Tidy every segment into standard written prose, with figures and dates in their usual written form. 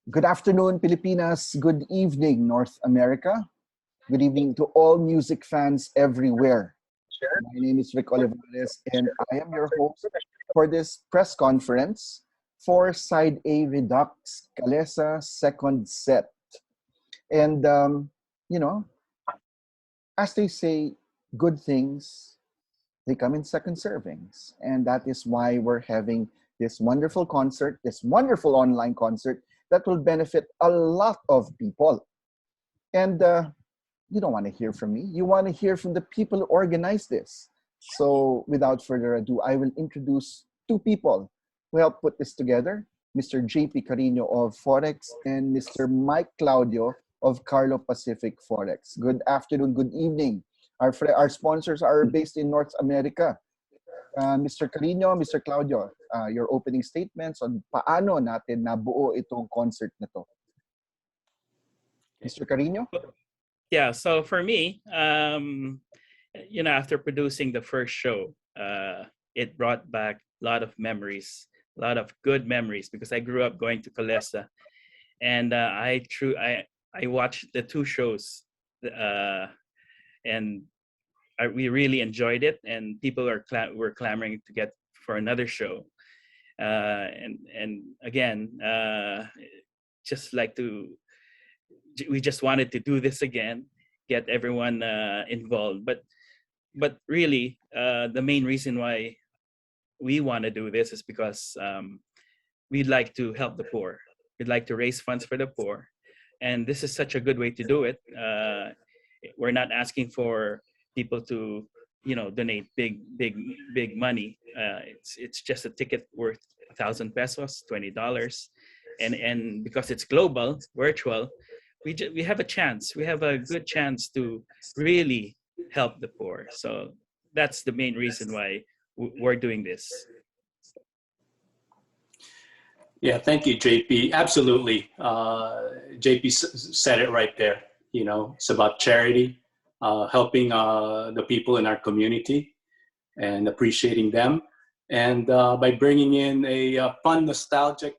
Good afternoon, Pilipinas. Good evening, North America. Good evening to all music fans everywhere. My name is Olivares, and I am your host for this press conference for Side A Redux Calesa second set. And, you know, as they say, good things, they come in second servings. And that is why we're having this wonderful concert, this wonderful online concert that will benefit a lot of people. And you don't want to hear from me. You want to hear from the people who organize this. So without further ado, I will introduce two people who helped put this together. Mr. JP Carino of Forex and Mr. Mike Claudio of Carlo Pacific Forex. Good afternoon, good evening. Our sponsors are based in North America. Mr. Carino, Mr. Claudio, your opening statements on paano natin nabuo itong concert na to. Mr. Carino? Yeah, so for me, after producing the first show, it brought back a lot of memories, a lot of good memories, because I grew up going to Calesa, and I watched the two shows, and we really enjoyed it, and people were clamoring to get for another show, and again, we just wanted to do this again, get everyone involved. But really, the main reason why we want to do this is because we'd like to help the poor. We'd like to raise funds for the poor. And this is such a good way to do it. We're not asking for people to, donate big money. It's just a ticket worth 1,000 pesos, $20. And because it's global, virtual, we have a chance. We have a good chance to really help the poor. So that's the main reason why we're doing this. Yeah, thank you, JP. Absolutely. JP said it right there. It's about charity, helping the people in our community and appreciating them. And by bringing in a fun, nostalgic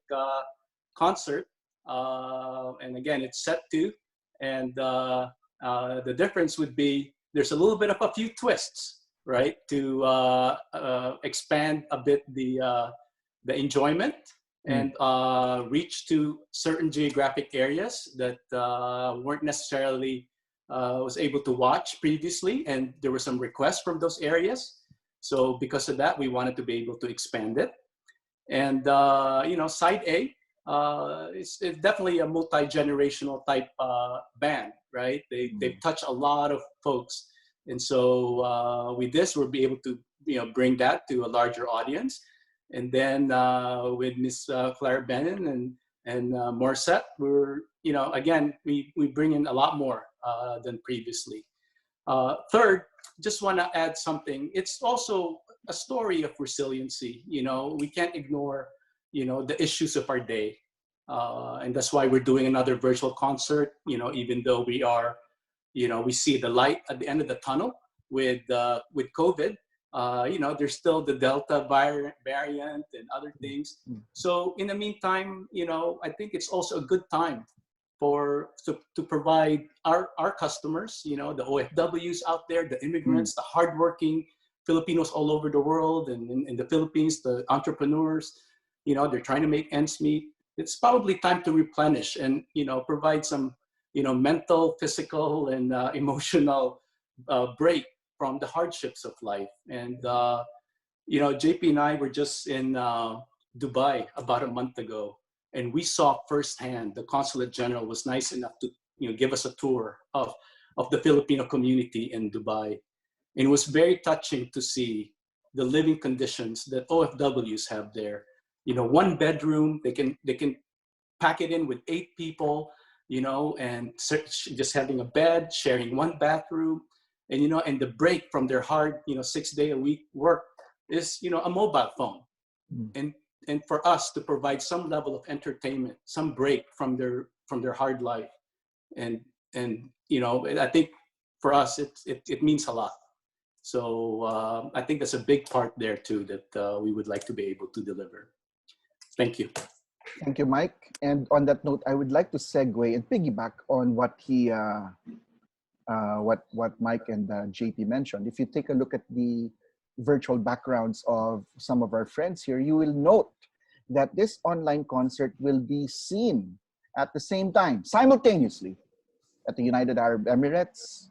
concert, and again, it's set to, and the difference would be there's a little bit of a few twists, right, to expand a bit the enjoyment and reach to certain geographic areas that weren't necessarily was able to watch previously, and there were some requests from those areas. So because of that, we wanted to be able to expand it. And Side A, it's definitely a multi-generational type band, right? They've touched a lot of folks, and so with this, we'll be able to bring that to a larger audience. And then with Miss Claire Benin and Morissette, we're again we bring in a lot more than previously. Third, just want to add something. It's also a story of resiliency. We can't ignore the issues of our day. And that's why we're doing another virtual concert, even though we are, we see the light at the end of the tunnel with COVID, there's still the Delta variant and other things. So in the meantime, I think it's also a good time to provide our customers, the OFWs out there, the immigrants, the hardworking Filipinos all over the world and in the Philippines, the entrepreneurs, they're trying to make ends meet. It's probably time to replenish and, provide some, mental, physical, and emotional break from the hardships of life. And, JP and I were just in Dubai about a month ago, and we saw firsthand, the Consulate General was nice enough to, give us a tour of the Filipino community in Dubai. And it was very touching to see the living conditions that OFWs have there. One bedroom, they can pack it in with 8 people, and just having a bed, sharing one bathroom, and and the break from their hard 6-day-a-week work is a mobile phone. And for us to provide some level of entertainment, some break from their hard life, and I think for us it means a lot. So I think that's a big part there too that we would like to be able to deliver. Thank you. Thank you, Mike. And on that note, I would like to segue and piggyback on what Mike and JP mentioned. If you take a look at the virtual backgrounds of some of our friends here, you will note that this online concert will be seen at the same time, simultaneously, at the United Arab Emirates,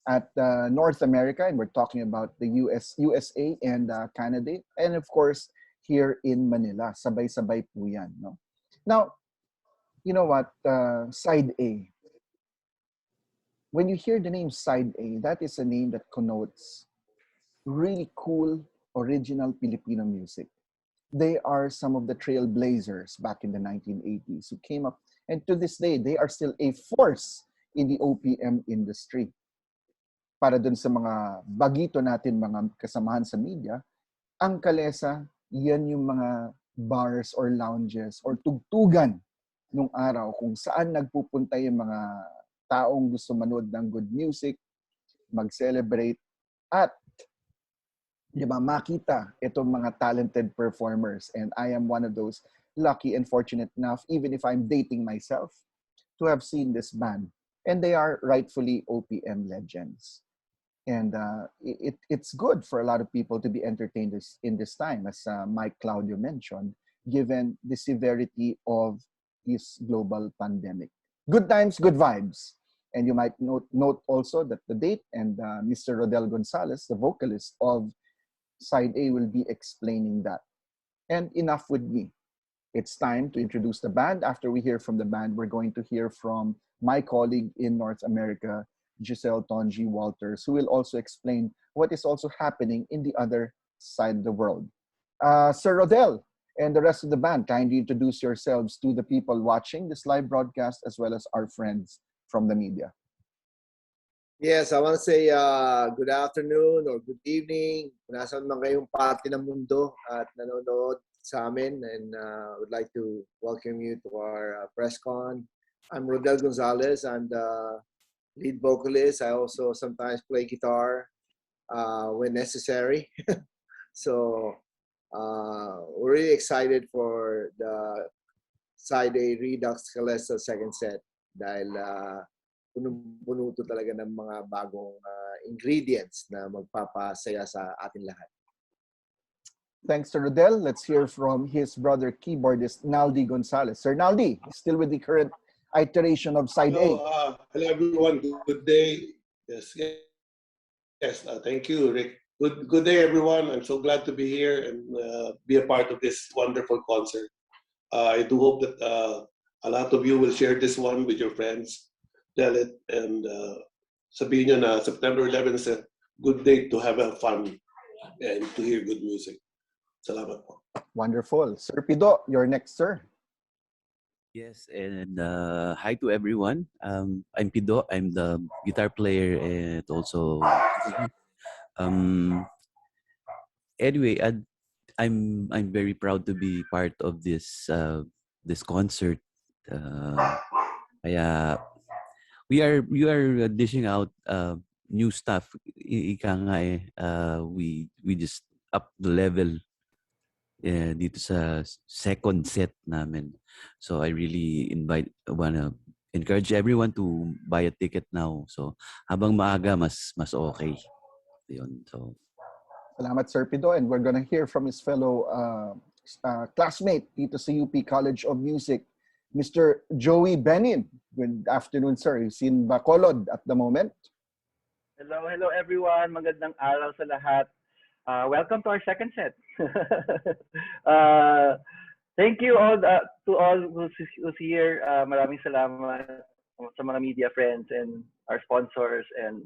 at North America, and we're talking about the USA and Canada, and of course, here in Manila. Sabay-sabay po yan, no? Now, you know what? Side A. When you hear the name Side A, that is a name that connotes really cool, original Filipino music. They are some of the trailblazers back in the 1980s who came up, and to this day, they are still a force in the OPM industry. Para dun sa mga bagito natin, mga kasamahan sa media, ang Calesa, yan yung mga bars or lounges or tugtugan nung araw kung saan nagpupunta yung mga taong gusto manood ng good music, mag-celebrate, at di ba, makita itong mga talented performers. And I am one of those lucky and fortunate enough, even if I'm dating myself, to have seen this band. And they are rightfully OPM legends. And it's good for a lot of people to be entertained in this time, as Mike Claudio mentioned, given the severity of this global pandemic. Good times, good vibes. And you might note also that the date and Mr. Rodel Gonzalez, the vocalist of Side A, will be explaining that. And enough with me. It's time to introduce the band. After we hear from the band, we're going to hear from my colleague in North America, Giselle Tonji Walters, who will also explain what is also happening in the other side of the world. Sir Rodel and the rest of the band, kindly introduce yourselves to the people watching this live broadcast as well as our friends from the media. Yes, I want to say good afternoon or good evening. Kung nasaan man kayong parte ng mundo at nanonood sa amin, and would like to welcome you to our presscon. I'm Rodel Gonzalez. I'm the lead vocalist. I also sometimes play guitar when necessary. So we're really excited for the Side A Redux Calesa second set dahil punong-puno to talaga ng mga bagong ingredients na magpapasaya sa atin lahat. Thanks to Rodel. Let's hear from his brother keyboardist, Naldy Gonzalez. Sir Naldy, still with the current iteration of Side A. Hello everyone. Good day. Yes. Thank you, Rick. Good day, everyone. I'm so glad to be here and be a part of this wonderful concert. I do hope that a lot of you will share this one with your friends, tell it, and sabihin nyo na September 11 is a good day to have fun and to hear good music. Salamat po. Wonderful. Sir Pido, you're next, sir. Yes, and hi to everyone. I'm Pido. I'm the guitar player and also anyway, I'm very proud to be part of this this concert. Kaya we are dishing out new stuff. Ika nga eh, we just up the level dito sa second set namin. So I really wanna encourage everyone to buy a ticket now. So habang maaga mas okay. Yun. So Salamat, Sir Pido, and we're gonna hear from his fellow classmate dito sa UP College of Music, Mr. Joey Benin. Good afternoon, sir. He's in Bacolod at the moment. Hello everyone. Magandang araw sa lahat. Welcome to our second set. Thank you all to all who's here. Maraming salamat sa mga media friends and our sponsors and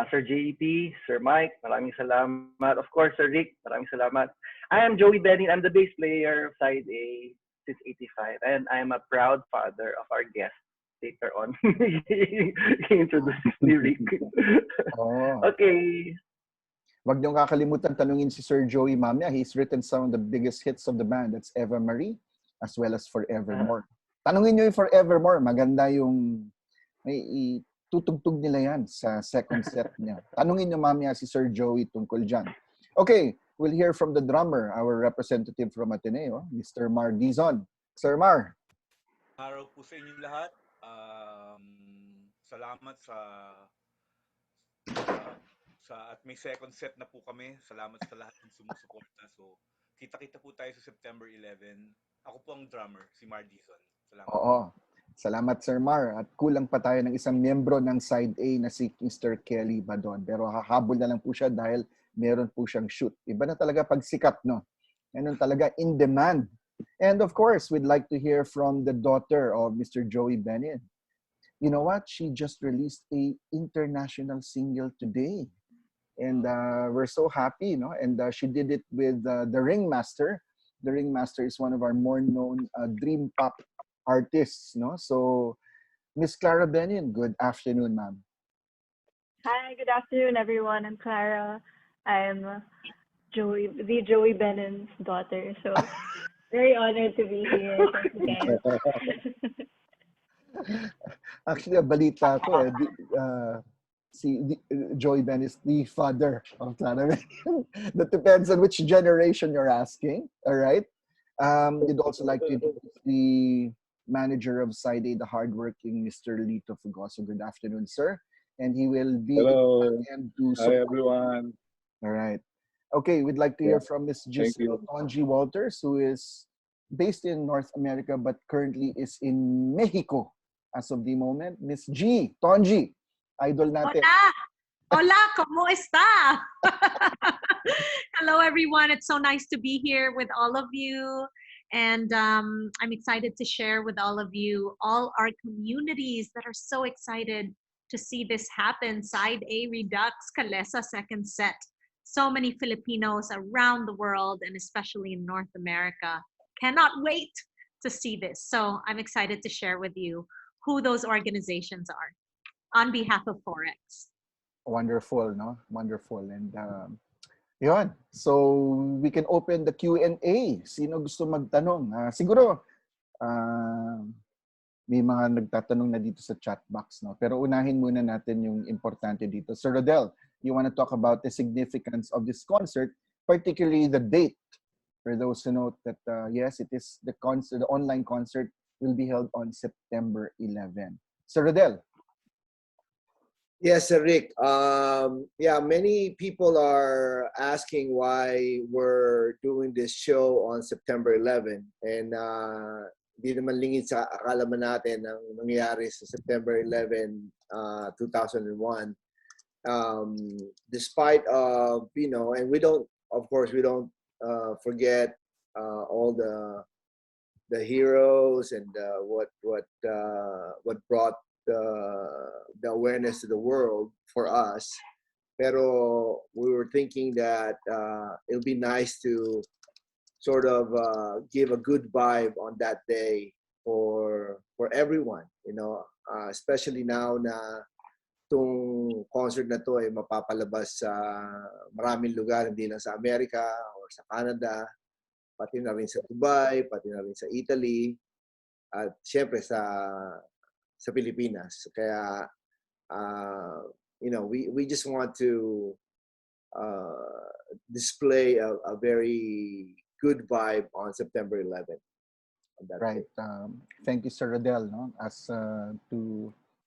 Sir JP, Sir Mike, maraming salamat. Of course, Sir Rick, maraming salamat. I am Joey Benin. I'm the bass player of Side A since '85, and I am a proud father of our guest later on. He introduces me, Rick. Oh. Okay. Wag niyong kakalimutan tanungin si Sir Joey mamaya. He's written some of the biggest hits of the band. That's Eva Marie as well as Forevermore. Tanungin niyo yung Forevermore. Maganda yung may tutugtog nila yan sa second set niya. Tanungin niyo mamaya si Sir Joey tungkol dyan. Okay, we'll hear from the drummer, our representative from Ateneo, Mr. Dizon. Sir Mar. Araw po sa inyong lahat. Salamat at may second set na po kami. Salamat sa lahat ng sumusuporta. So, kita-kita po tayo sa September 11. Ako po ang drummer, si Dizon. Salamat. Oo. Salamat, Sir Mar. At kulang pa tayo ng isang miyembro ng Side A na si Mr. Kelly Badon. Pero hahabol na lang po siya dahil meron po siyang shoot. Iba na talaga pag sikat, no? Ganun talaga, in demand. And of course, we'd like to hear from the daughter of Mr. Joey Benin. You know what? She just released a international single today. And we're so happy, no? And she did it with the Ringmaster. The Ringmaster is one of our more known dream pop artists, no? So, Miss Clara Benin, good afternoon, ma'am. Hi, good afternoon, everyone. I'm Clara. I'm the Joey Benin's daughter. So, very honored to be here. Thank you, guys. Actually, balita ko Joey Ben is the father of Clara Benin. That depends on which generation you're asking. All right. You'd also like to introduce the manager of Side A, the hardworking Mr. Lito Fugoso. Good afternoon, sir. And he will be Hello. to Hi, everyone. All right. Okay, we'd like to hear from Miss Giselle Tonji Walters, who is based in North America but currently is in Mexico as of the moment. Miss G, Tonji, idol natin. Hola! Hola, ¿cómo está? Hello, everyone. It's so nice to be here with all of you. And I'm excited to share with all of you, all our communities that are so excited to see this happen. Side A Redux Calesa second set. So many Filipinos around the world and especially in North America cannot wait to see this. So I'm excited to share with you who those organizations are on behalf of Forex. Wonderful, no? Wonderful. And yun. So we can open the Q&A. Sino gusto magtanong? Siguro may mga nagtatanong na dito sa chat box, no? Pero unahin muna natin yung importante dito. Sir Rodel, you want to talk about the significance of this concert, particularly the date, for those who know that yes, it is the concert, the online concert will be held on September 11. Sir Rodel. Yes, Sir Rick. Yeah, many people are asking why we're doing this show on September 11. And di naman lingid sa akala man natin ang nangyari sa September 11, 2001. Despite of, you know, and we don't, of course, we don't forget all the heroes and what brought the awareness to the world for us. Pero we were thinking that it'll be nice to sort of give a good vibe on that day for everyone, you know, especially now na itong concert na to ay mapapalabas sa maraming lugar, hindi lang sa Amerika or sa Canada, pati na rin sa Dubai, pati na rin sa Italy, at syempre sa Pilipinas. Kaya, you know, we just want to display a very good vibe on September 11th. Right. Thank you, Sir Rodel. No?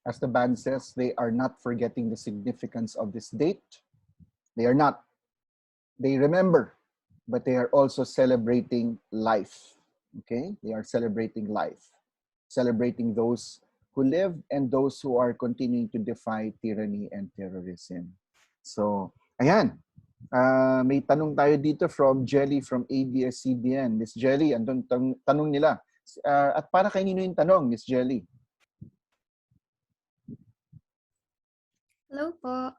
As the band says, they are not forgetting the significance of this date. They are not. They remember, but they are also celebrating life. Okay? They are celebrating life. Celebrating those who live and those who are continuing to defy tyranny and terrorism. So, ayan. May tanong tayo dito from Jelly from ABS-CBN. Miss Jelly, andun tanong nila. At para kanino yung tanong, Miss Jelly? Hello po.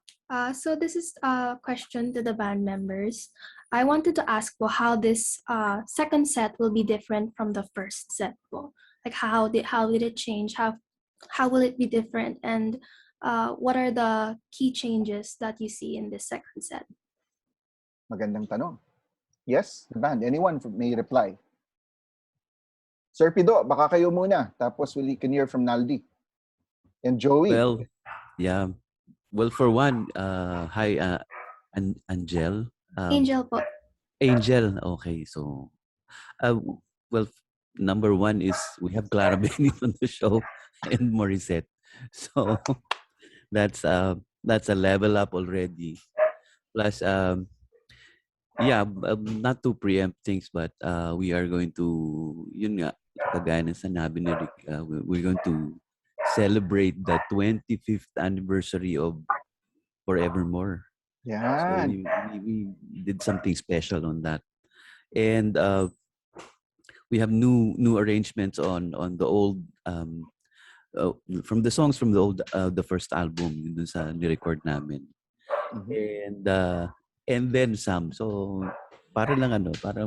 So this is a question to the band members. I wanted to ask po how this second set will be different from the first set po. Like how did it change? How will it be different? And what are the key changes that you see in this second set? Magandang tanong. Yes, the band. Anyone may reply. Sir Pido, baka kayo muna. Tapos we can hear from Naldy. And Joey. Well, yeah. Well, for one, hi, Angel. Angel po. Angel. Okay, so, well, number one is we have Clara Benin on the show and Morissette. So that's a level up already. Plus, not to preempt things, but we are going to, yun nga, kagaya ng sanabi ni Rick, we're going to celebrate the 25th anniversary of Forevermore. Yeah. So we did something special on that. And we have new arrangements on the old from the songs from the old the first album dun sa ni-record namin. And then some. So para lang para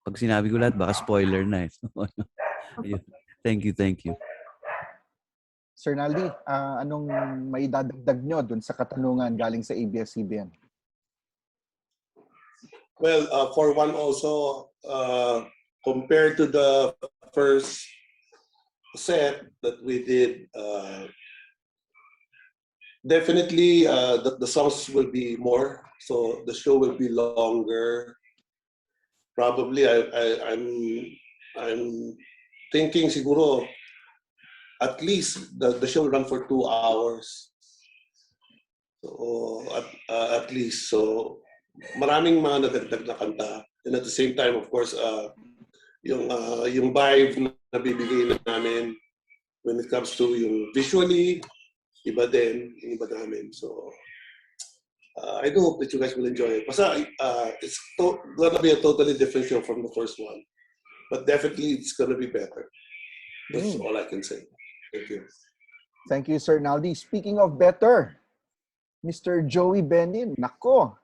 pag sinabi ko lahat baka spoiler na eh. Ayun. Thank you. Sir Naldy, anong may dadagdag nyo dun sa katanungan galing sa ABS-CBN? Well, for one also, compared to the first set that we did, definitely the songs will be more, so the show will be longer. Probably I'm thinking siguro at least the show will run for 2 hours. So at least, so maraming mga nadagdag na kanta, and at the same time, of course, yung vibe na nabibigay namin when it comes to yung visually, iba din, yung iba namin. So I do hope that you guys will enjoy it. Basta it's gonna be a totally different show from the first one, but definitely it's gonna be better. That's all I can say. Thank you. Thank you, Sir Naldy. Speaking of better, Mr. Joey Benin, nako,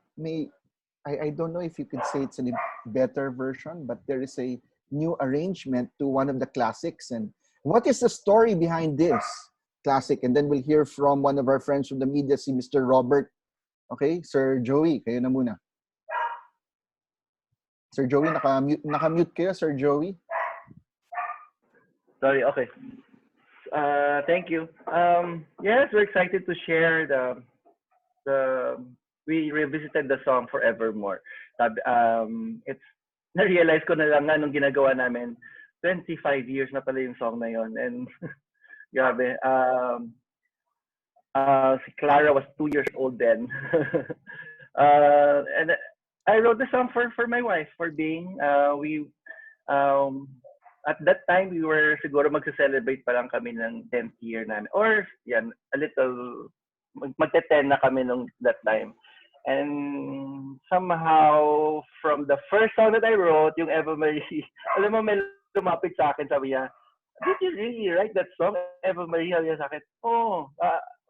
I don't know if you could say it's a better version, but there is a new arrangement to one of the classics. And what is the story behind this classic? And then we'll hear from one of our friends from the media, si Mr. Robert. Okay, Sir Joey, kayo na muna. Sir Joey, naka-mute kayo, Sir Joey. Sorry, okay. Thank you. Yes, we're excited to share we revisited the song Forevermore. It's na-realize ko na lang nung ginagawa namin 25 years na pala yung song na yon, and grabe. Si Clara was 2 years old then. And I wrote the song for my wife, for Bing. At that time we were siguro magse-celebrate pa lang kami ng 10th year namin, or yan, a little magte-10 na kami nung that time. And somehow, from the first song that I wrote, yung Eva Marie, alam mo, may lumapit sa akin, sabi niya, did you really write that song, Eva Marie? Sabi niya sa akin,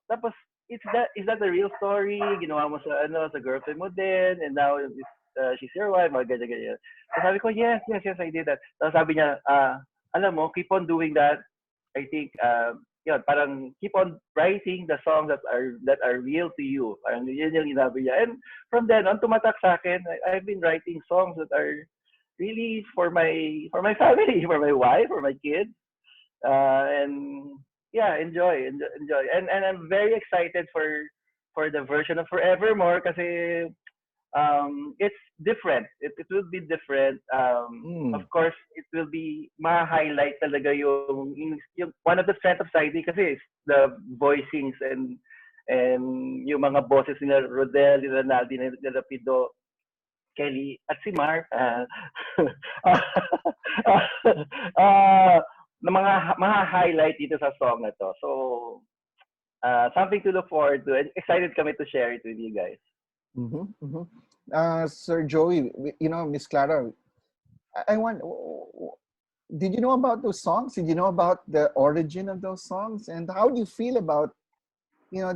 tapos, is that the real story? Ginawa mo sa girlfriend mo din, and now she's your wife, mga ganyan. So sabi ko, yes, I did that. So sabi niya, alam mo, keep on doing that. I think, parang keep on writing the songs that are real to you. Parang yun yung inabi niya. And from then on, tumatak sa akin, I've been writing songs that are really for my family, for my wife, for my kids. And yeah, enjoy. And I'm very excited for the version of Forevermore kasi it's different. It will be different. Of course, it will be ma-highlight talaga yung one of the strengths of Saidi kasi is the voicings and yung mga boses nila Rodel, nila Naldy, nila Pido, Kelly, at si Mark. Na mga highlight dito sa song na to. So, something to look forward to. Excited kami to share it with you guys. Sir Joey, Miss Clara, I want, did you know about those songs? Did you know about the origin of those songs? And how do you feel about,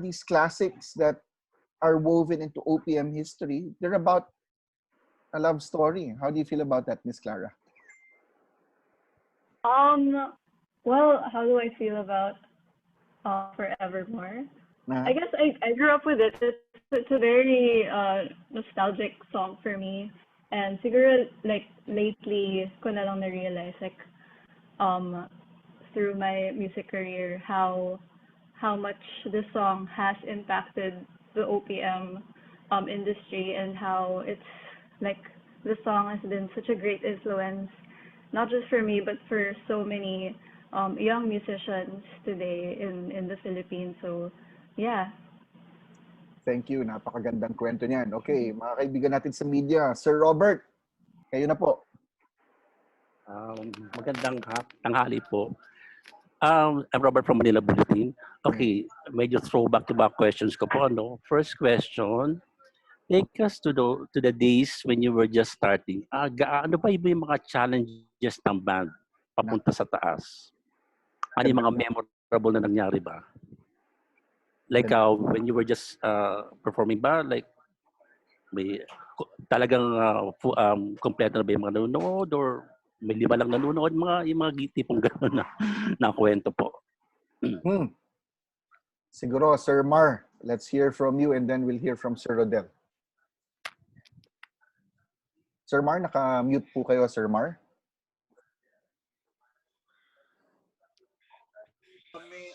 these classics that are woven into OPM history? They're about a love story. How do you feel about that, Miss Clara? Well, how do I feel about Forevermore? I guess I grew up with it. It's a very nostalgic song for me. And siguro, like, lately, ko na lang na-realize, like, through my music career, how much this song has impacted the OPM industry, and how it's, like, the song has been such a great influence not just for me, but for so many young musicians today in the Philippines. So, yeah. Thank you. Napakagandang kwento niyan. Okay, mga kaibigan natin sa media. Sir Robert, kayo na po. Magandang tanghali po. I'm Robert from Manila Bulletin. Okay, medyo throwback to back questions ko po. Ano? First question, take us to the days when you were just starting. Ano ba yung mga challenges ng band papunta sa taas? Ano yung mga memorable na nangyari ba? Like when you were just performing ba? Like may talagang kompleto na ba yung mga nanonood or may 5 lang nanonood? Yung mga tipong gano'n na kwento po. Siguro, Sir Mar, let's hear from you and then we'll hear from Sir Rodel. Sir Mar, naka-mute po kayo, Sir Mar. Kami,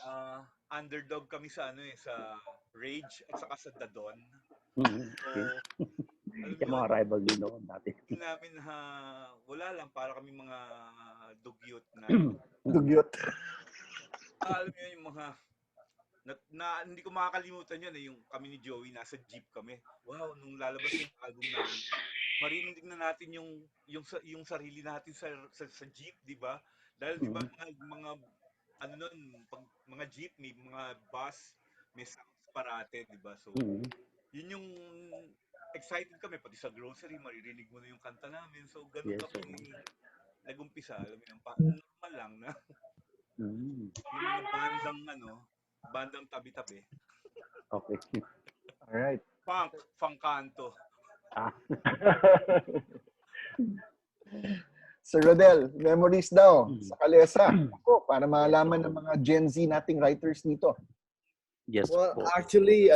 underdog kami sa sa Rage at saka sa Badon. Okay. Yung mga rival din noon dati. Namin wala lang, para kami mga dugyot na. Dugyot. Alam niyo yung mga hindi ko makakalimutan yun yung kami ni Joey nasa jeep kami. Wow, nung lalabas yung album namin, marinig na natin yung sarili natin sa jeep, di ba? Dahil di ba mga ano nun, pag mga jeep, may mga bus, may sounds parate, di ba? So, yun yung excited kami, pati sa grocery, maririnig mo na yung kanta namin. So, ganun kami nag-umpisa. Alam mo yun, normal lang na. Yung mga bandang tabi-tabi. Okay. Alright. Fangkanto. Sir Rodel, memories daw sa Calesa. Ako, para malaman ng mga Gen Z nating writers dito. Yes. Well, actually,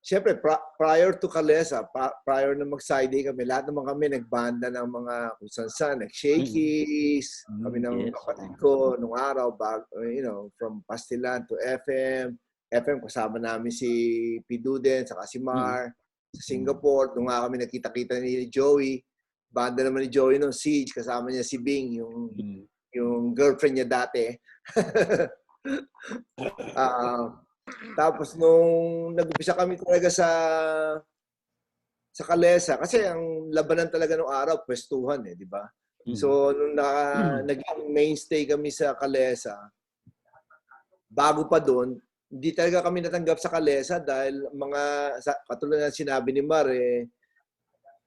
siyempre, prior to Calesa, prior na mag-side kami, lahat naman kami nagbanda ng mga kung saan, Shakies, kami ng kapatid ko nung araw, from Pastilan to FM. FM, kasama namin si Pido din, saka si Mar. Sa Singapore, nung nga kami nakita-kita ni Joey. Banda naman ni Joey nung Siege, kasama niya si Bing, yung girlfriend niya dati. Tapos nung nag-umpisa kami talaga sa Calesa, kasi ang labanan talaga nung araw, pwestuhan di ba? So nung naging mainstay kami sa Calesa, bago pa doon, hindi talaga kami natanggap sa Calesa dahil katulad ng sinabi ni Mar,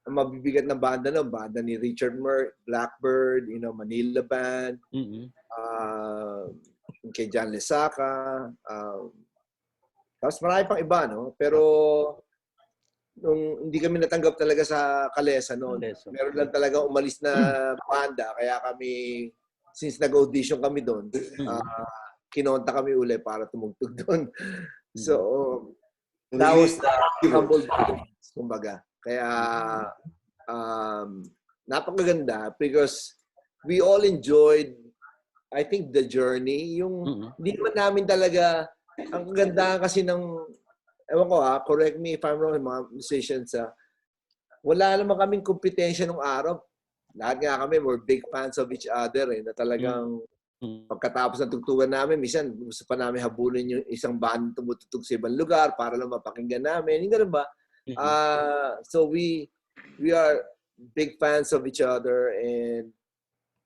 ang mabibigat na banda ni Richard Merck, Blackbird, Manila Band, kay John Lesaka, tapos marami pang iba, no? Pero nung hindi kami natanggap talaga sa Calesa noon, meron lang talaga umalis na banda, kaya kami, since nag-audition kami doon, kinonta kami uli para tumugtog doon. So, that was the humble beginnings, kumbaga. Kaya, napakaganda because we all enjoyed, I think, the journey. Yung, hindi naman namin talaga, ang kagandahan kasi ng, ewan ko correct me if I'm wrong, mga musicians, wala naman kaming kompetensya nung araw. Lahat nga kami, we're big fans of each other, na talagang pagkatapos ng tugtugan namin, minsan gusto pa namin habulin yung isang band tumutugtog sa ibang lugar para lang mapakinggan namin. Hindi ganun ba? So we are big fans of each other and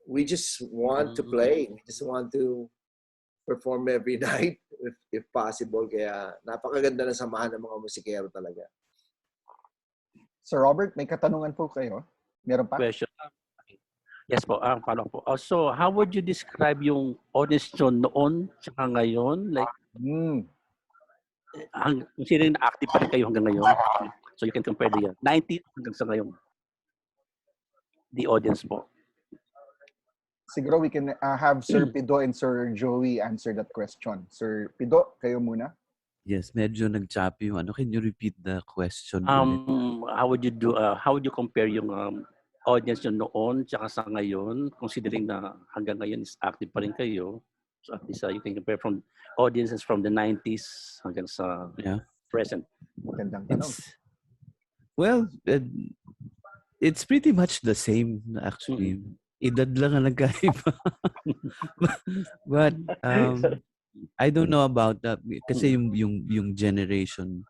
we just want to play. We just want to perform every night if possible. Kaya napakaganda ng samahan ng mga musikero talaga. Sir Robert, may katanungan po kayo? Meron pa? Question. Yes po, follow po. Also, how would you describe yung audience noon tsaka ngayon? Like, sino na active pa rin kayo hanggang ngayon? So you can compare the 90s hanggang sa ngayon. The audience po. Siguro we can have Sir Pido and Sir Joey answer that question. Sir Pido, kayo muna. Yes, medyo nag-choppy yung Can you repeat the question? How would you compare yung audience nyo noon tsaka sa ngayon, considering na hanggang ngayon is active pa rin kayo? So at least you can compare from audiences from the 90s hanggang sa present. Magandang tanong. it's pretty much the same actually. Edad lang ang nagkaiba. But I don't know about that kasi yung generation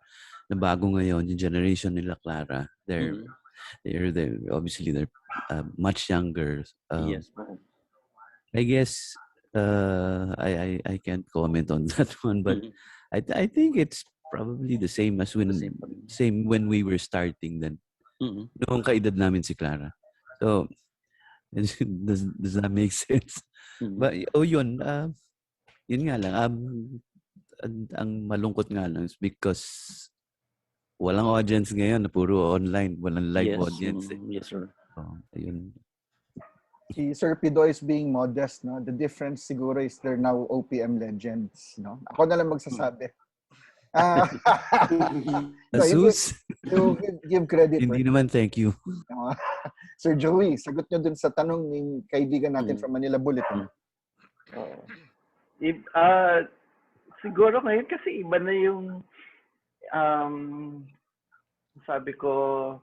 na bago ngayon, yung generation nila Clara, they're obviously they're much younger. Yes. I guess I can't comment on that one, but I think it's probably the same as when we were starting then. Noong kaedad namin si Clara. So does that make sense? But yun nga lang ang malungkot nga lang is because walang audience ngayon na puro online, walang live audience. Yes, sir. Ayun. Si Sir Pido is being modest, no? The difference siguro is they're now OPM legends, no? Ako na lang magsasabi. Asus. You give credit. Hindi naman, thank you. Sir Joey, sagot nyo dun sa tanong ng kaibigan natin from Manila Bulletin. Siguro ngayon kasi iba na yung sabi ko,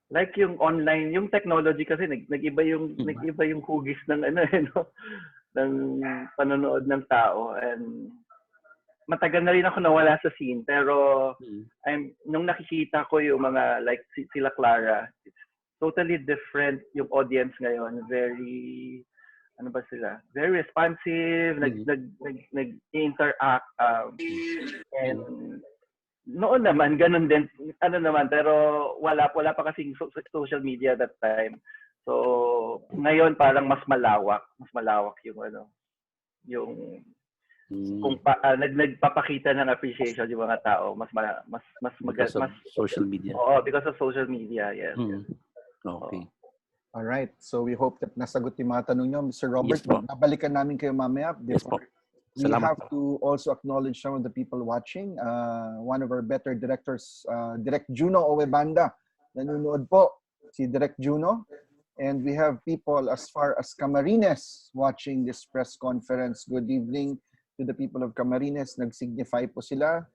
like yung online, yung technology kasi nag-iba yung hugis ng ng panonood ng tao, and matagal na rin ako nawala sa scene, pero nung nakikita ko yung mga like sila Clara, it's totally different yung audience ngayon. Very very responsive, nag-interact, and noon naman ganun din pero wala pa kasing social media that time. So ngayon parang mas malawak yung kung nagpapakita ng appreciation yung mga tao, mas social media. Because of social media, yes. Okay. All right. So we hope that nasagot yung mga tanong nyo, Mr. Robert. Yes, po. Babalikan namin kayo mamaya. Yes, po. We have to also acknowledge some of the people watching. One of our better directors, Direct Juno Owebanda, nanonood po, si Direct Juno. And we have people as far as Camarines watching this press conference. Good evening to the people of Camarines. Nag-signify po sila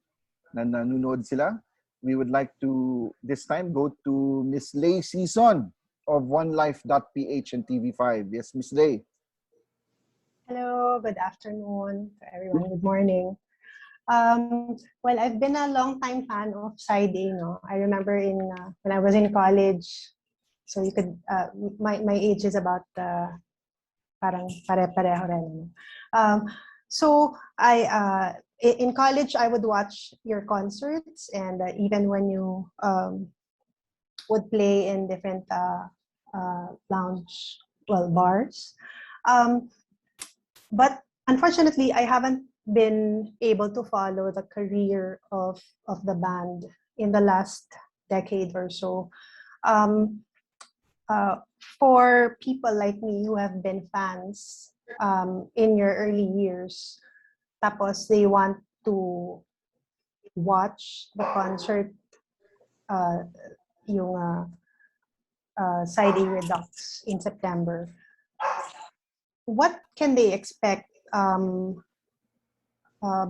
na nanonood sila. We would like to, this time, go to Miss Lay Season of OneLife.ph and TV5. Yes, Miss Lay. Hello, good afternoon to everyone. Good morning. Well, I've been a long time fan of Side A. No, I remember when I was in college. So you could my age is about parang pare-pareho rin. So I in college I would watch your concerts, and even when you would play in different bars. But unfortunately, I haven't been able to follow the career of the band in the last decade or so. For people like me who have been fans in your early years, tapos they want to watch the concert, yung Side A Redux in September. What can they expect?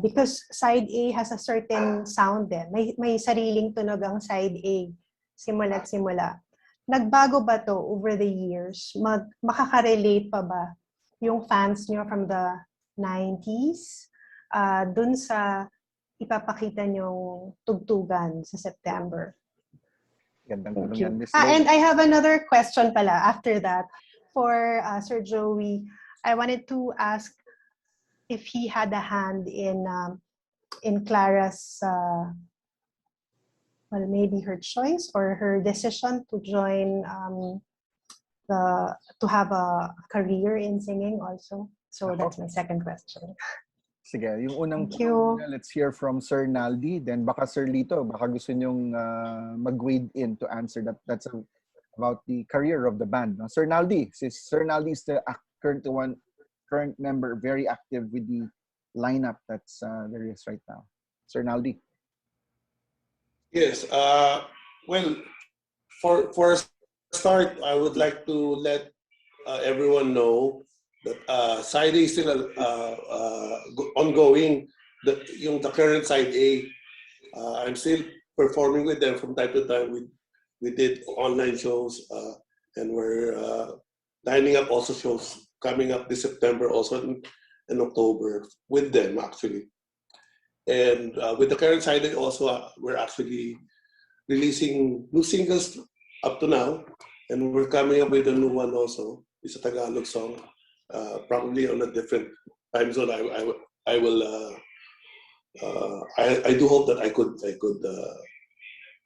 Because Side A has a certain sound din. May sariling tunog ang Side A, simula't simula. Nagbago ba to over the years? Makaka-relate pa ba yung fans nyo from the 90s dun sa ipapakita nyong tugtugan sa September? Thank you. And I have another question pala after that for Sir Joey. I wanted to ask if he had a hand in Clara's, maybe her choice or her decision to join to have a career in singing also. So that's my second question. Sige, yung unang Thank you. Let's hear from Sir Naldy. Then baka Sir Lito, baka gusto nyong mag-wade in to answer that. That's about the career of the band. No? Sir Naldy, Sir Naldy is the current member, very active with the lineup that's there is right now. Sir Naldy. Yes. Well, for a start, I would like to let everyone know that Side A is still ongoing. The current Side A, I'm still performing with them from time to time. We did online shows. and we're lining up also shows coming up this September, also in October with them actually. And with the current side also, we're actually releasing new singles up to now, and we're coming up with a new one also. It's a Tagalog song, probably on a different time zone. I will. I do hope that I could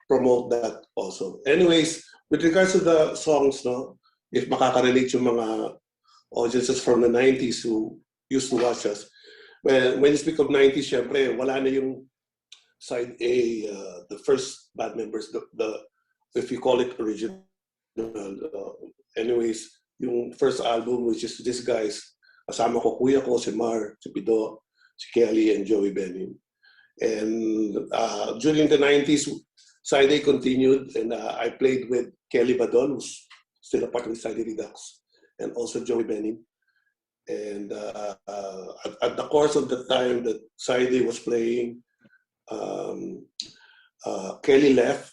promote that also. Anyways, with regards to the songs, no, if makaka-relate yung mga audiences from the 90s who used to watch us. Well, when you speak of 90s, syempre, wala na yung side A, the first band members, the if you call it original. Anyways, yung first album, which is these guys, kasama ko kuya ko, si Mar, si Pido, si Kelly, and Joey Benin. And during the 90s, side A continued, and I played with Kelly Badon, who's still a part of the Side A Redux, and also Joey Benin. And at the course of the time that Side A was playing, Kelly left,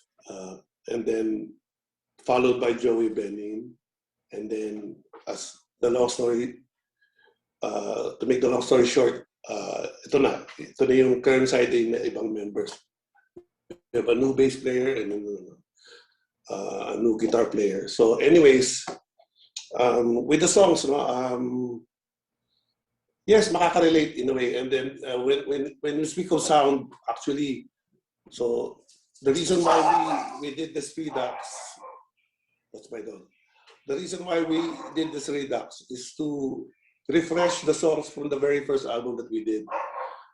and then followed by Joey Benin. And then, as the long story, to make the long story short, ito na yung current Side A na ibang members. We have a new bass player and a new guitar player. So anyways, with the songs, no, yes, makaka-relate in a way. And then when we speak of sound, actually, so the reason why we did this Redux, that's my dog. The reason why we did this Redux is to refresh the songs from the very first album that we did.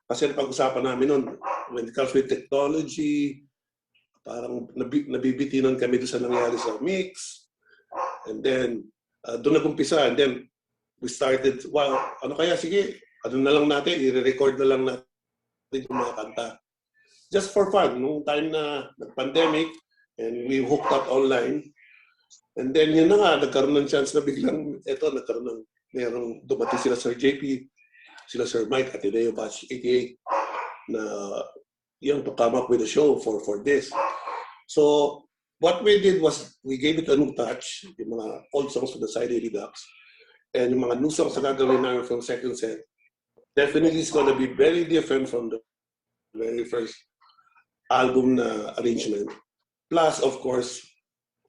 Kasi napag-usapan namin nun, when it comes with technology, parang nabibitinan kami doon sa nangyari sa mix. And then, doon nag-umpisa. And then, we started, well, ano kaya, sige, ano na lang natin, i-record na lang natin yung mga kanta. Just for fun, nung time na nag-pandemic, and we hooked up online. And then, yun na nga, nagkaroon ng chance na biglang, eto, nagkaroon ng, merong dumating sila Sir JP, sila Sir Mike, Ateneo Batch 88, na yung to come up with a show for this. So, what we did was, we gave it a new touch, yung mga old songs from the Side A Redux, and yung mga new songs na gagawin namin from second set, definitely it's gonna be very different from the very first album na arrangement. Plus, of course,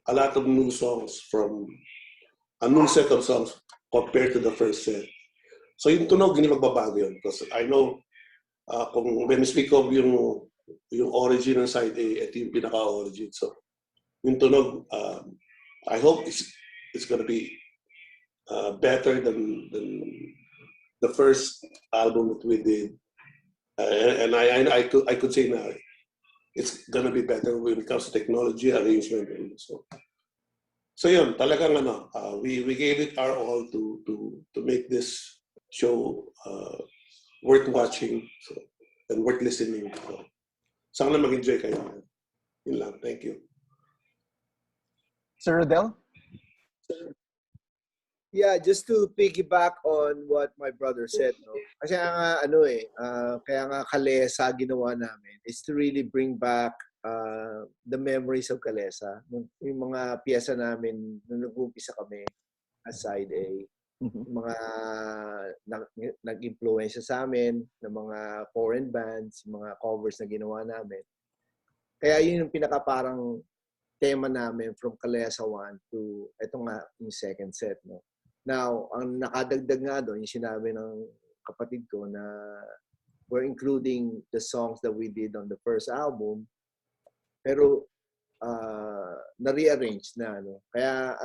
a lot of new songs from a new set of songs compared to the first set. So yung tunog, hindi magbabago yun. Because I know, kung when we speak of yung origin ng Side A, ito yung pinaka-origin. So yung tunog, I hope it's gonna be better than the first album that we did. And I could say now, it's gonna be better when it comes to technology, arrangement, and so yun, talagang we gave it our all to make this show worth watching, so, and worth listening. So, sana mag-enjoy kayo. Yun lang. Thank you. Sir Rodel? Yeah, just to piggyback on what my brother said, no? Kasi nga kaya nga Calesa ginawa namin is to really bring back the memories of Calesa. Yung mga piyesa namin nung nag-umpisa kami as Side A, yung mga nag-influensya sa amin ng mga foreign bands, mga covers na ginawa namin. Kaya yun yung pinaka parang tema namin from Calesa 1 to ito nga yung second set, no? Now, ang nakadagdag nga doon, yung sinabi ng kapatid ko na we're including the songs that we did on the first album, pero na-rearrange na. No? Kaya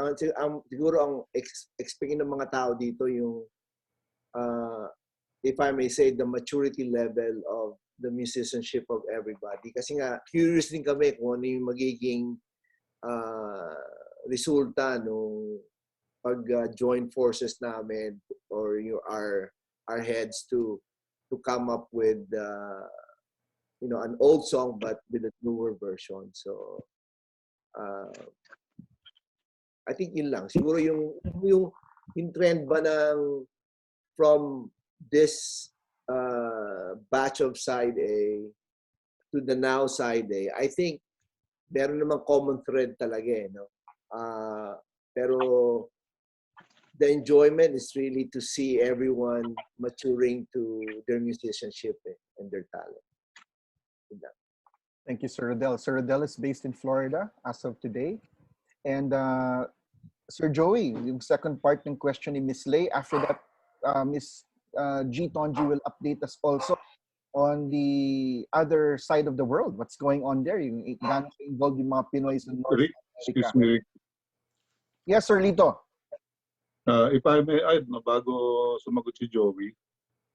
siguro ang expecting ng mga tao dito yung, if I may say, the maturity level of the musicianship of everybody. Kasi nga, curious din kami kung ano yung magiging resulta nung pag-join forces namin or our heads to come up with an old song but with a newer version. So I think yun lang. Siguro yung trend ba ng from this batch of Side A to the now Side A, I think meron namang common thread talaga no. Pero the enjoyment is really to see everyone maturing to their musicianship and their talent. Thank you, Sir Rodel. Sir Rodel is based in Florida as of today. And Sir Joey, yung second part ng question ni Miss Lay. After that, Miss G. Tonji will update us also on the other side of the world. What's going on there? Yung gano'n involved yung mga Pinoy sa North Rick, America. excuse me, Rick. Yes, Sir Lito. If I may add, no, bago sumagot si Joey,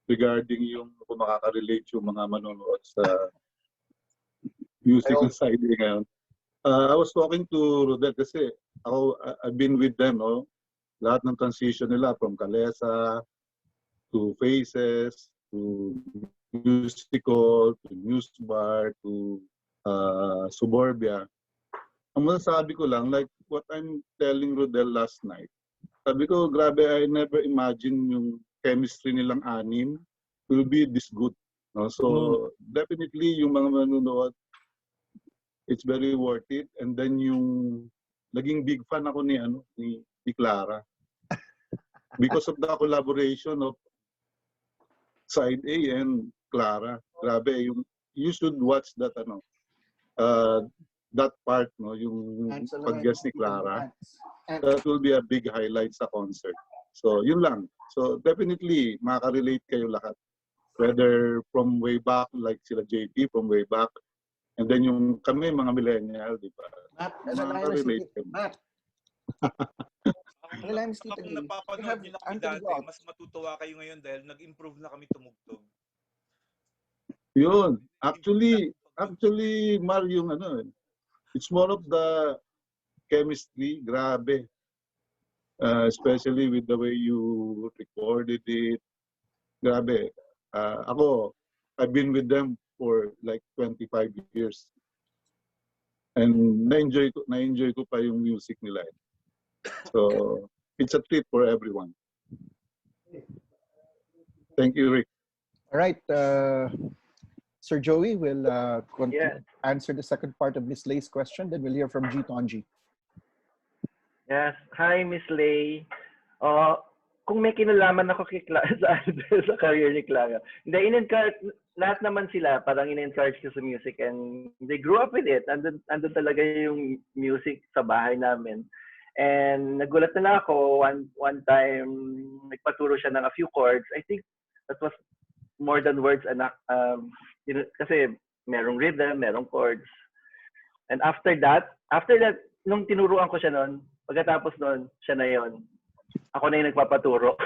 regarding yung kung makaka-relate yung mga manonood sa music ng side ngayon. I was talking to Rodel kasi I've been with them, no? Lahat ng transition nila from Calesa to Faces to Musical to News Bar to Suburbia. Ang masasabi ko lang, like what I'm telling Rodel last night, sabi ko, grabe, I never imagine yung chemistry nilang anim will be this good. No? So, definitely, yung mga manonood, it's very worth it. And then yung naging big fan ako ni Clara. Because of the collaboration of Side A and Clara. Grabe, you should watch that that part, no, yung pag-guest ni Clara. That will be a big highlight sa concert. So, yun lang. So, definitely, makaka-relate kayo lahat. Whether from way back, like sila JP, from way back, and then yung kami, mga millennial, di ba? Makaka-relate kayo. Kung napapanood nyo na kami dati, mas matutuwa kayo ngayon dahil nag-improve na kami tumugtog. Yun. Actually, Mar, yung it's more of the chemistry, grabe. Especially with the way you recorded it. Grabe. I've been with them for like 25 years. And na-enjoy ko pa yung music nila. So, it's a treat for everyone. Thank you, Rick. All right. Sir Joey will answer the second part of Miss Lay's question. Then we'll hear from G. Tonji. Yes. Hi, Miss Lay. Kung may kinalaman ako kay sa career ni Clara, hindi, lahat naman sila, parang in-encourage ko sa music and they grew up with it. Andun talaga yung music sa bahay namin. And nagulat na lang ako, one time, nagpaturo siya ng a few chords. I think that was more than words. Kasi merong rhythm, merong chords. And after that, nung tinuruan ko siya noon, pagkatapos noon, siya na yon. Ako na yung nagpapaturo.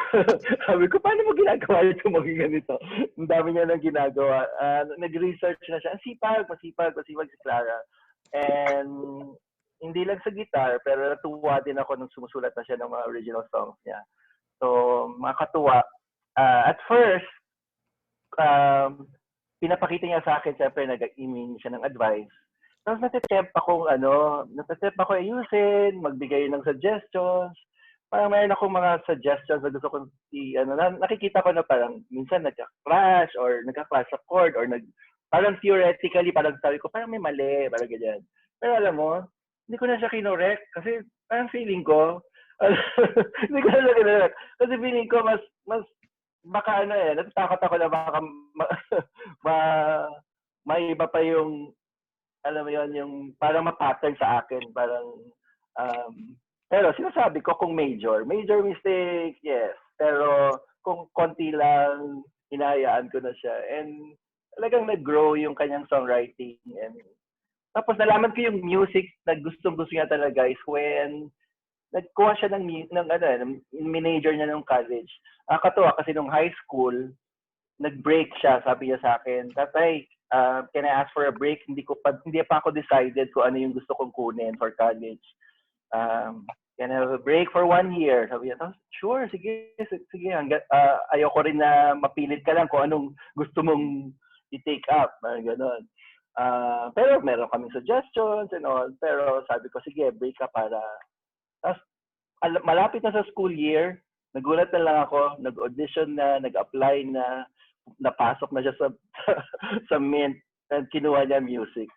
Sabi ko, paano mo ginagawa ito maging ganito? Ang dami niya nang ginagawa. Nag-research na siya. Masipag si Clara. And hindi lang sa guitar, pero natuwa din ako nung sumusulat na siya ng mga original songs niya. So, makakatuwa. At first, pinapakita niya sa akin, siyempre nag-email siya ng advice. Tapos natitemp ako ayusin, magbigay ng suggestions. Parang mayroon akong mga suggestions na gusto kong nakikita ko na parang minsan nagka-clash or nagka-clash sa chord or parang theoretically, parang sabi ko, parang may mali, parang ganyan. Pero alam mo, hindi ko na siya kinorek kasi parang feeling ko, hindi ko na siya kinorek. Kasi feeling ko mas baka natatakot ako na baka may iba pa yung, alam mo yun, yung parang ma-pattern sa akin, parang, pero sinasabi ko kung major mistake, yes. Pero kung konti lang, hinahayaan ko na siya. And talagang nag-grow yung kanyang songwriting. And tapos nalaman ko yung music na gustong-gusto niya talaga is when nagkuha siya ng manager niya ng college. Nakakatuwa kasi nung high school, nag-break siya, sabi niya sa akin, Tatay, can I ask for a break? Hindi pa ako decided kung ano yung gusto kong kunin for college. Can I have a break for 1 year? Sabi niya, sure, sige. Ayoko rin na mapilit ka lang kung anong gusto mong i-take up. Ganon. Pero meron kaming suggestions and all. Pero sabi ko, sige, break ka para. Tapos, malapit na sa school year, nagulat na lang ako, nag-audition na, nag-apply na, napasok na siya sa Mint, and kinuha niya music.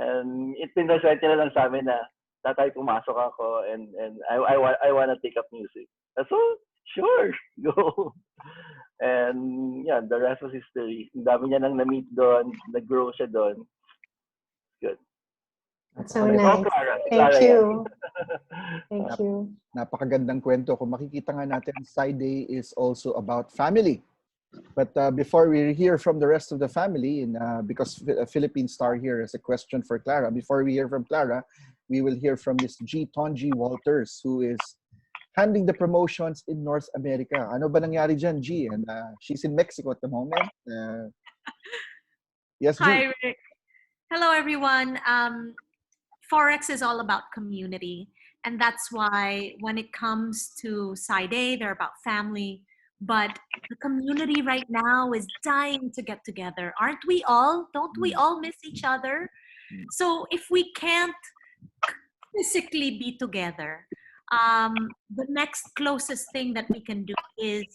And pinaswerte na lang sa amin na tatay, pumasok ako and I want to take up music. So, sure, go. And yeah, the rest was history. Ang dami niya nang na-meet doon, nag-grow siya doon. Good. That's so It's all nice. Clara. Si Thank Clara yan. you. Thank you. Napakagandang kwento. Kung makikita nga natin, Side A is also about family. But before we hear from the rest of the family, and because Philippine Star here has a question for Clara, before we hear from Clara, we will hear from Miss G. Tonji Walters, who is handling the promotions in North America. Ano ba nangyari dyan, G? And she's in Mexico at the moment. Yes, G. Hi, Rick. Hello, everyone. Forex is all about community. And that's why when it comes to Side A, they're about family. But the community right now is dying to get together. Aren't we all? Don't we all miss each other? So if we can't physically be together, the next closest thing that we can do is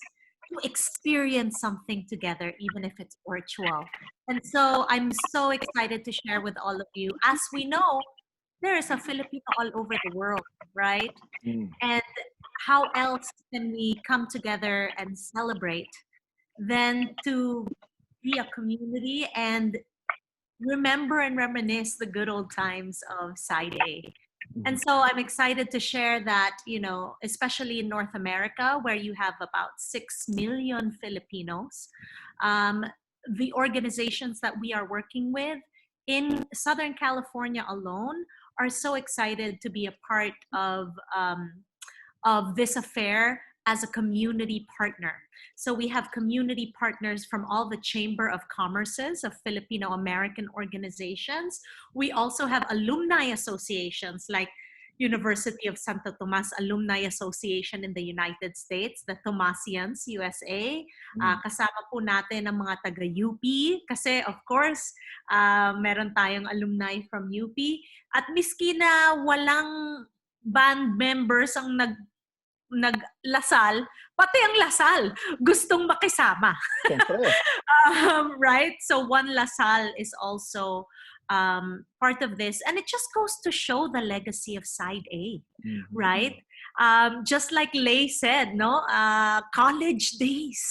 to experience something together, even if it's virtual. And so I'm so excited to share with all of you. As we know, there is a Filipino all over the world, right? And how else can we come together and celebrate than to be a community and remember and reminisce the good old times of Side A. And so I'm excited to share that, you know, especially in North America, where you have about 6 million Filipinos, the organizations that we are working with in Southern California alone are so excited to be a part of this affair as a community partner. So we have community partners from all the Chamber of Commerces of Filipino American organizations. We also have alumni associations like University of Santo Tomas Alumni Association in the United States, the Thomasians USA. Kasama po natin ang mga taga-UP kasi of course, meron tayong alumni from UP. At miski na walang band members ang naglasal, pati ang lasal gustong makisama. Right? So one lasal is also part of this, and it just goes to show the legacy of Side A, right? Just like Lay said, no, college days,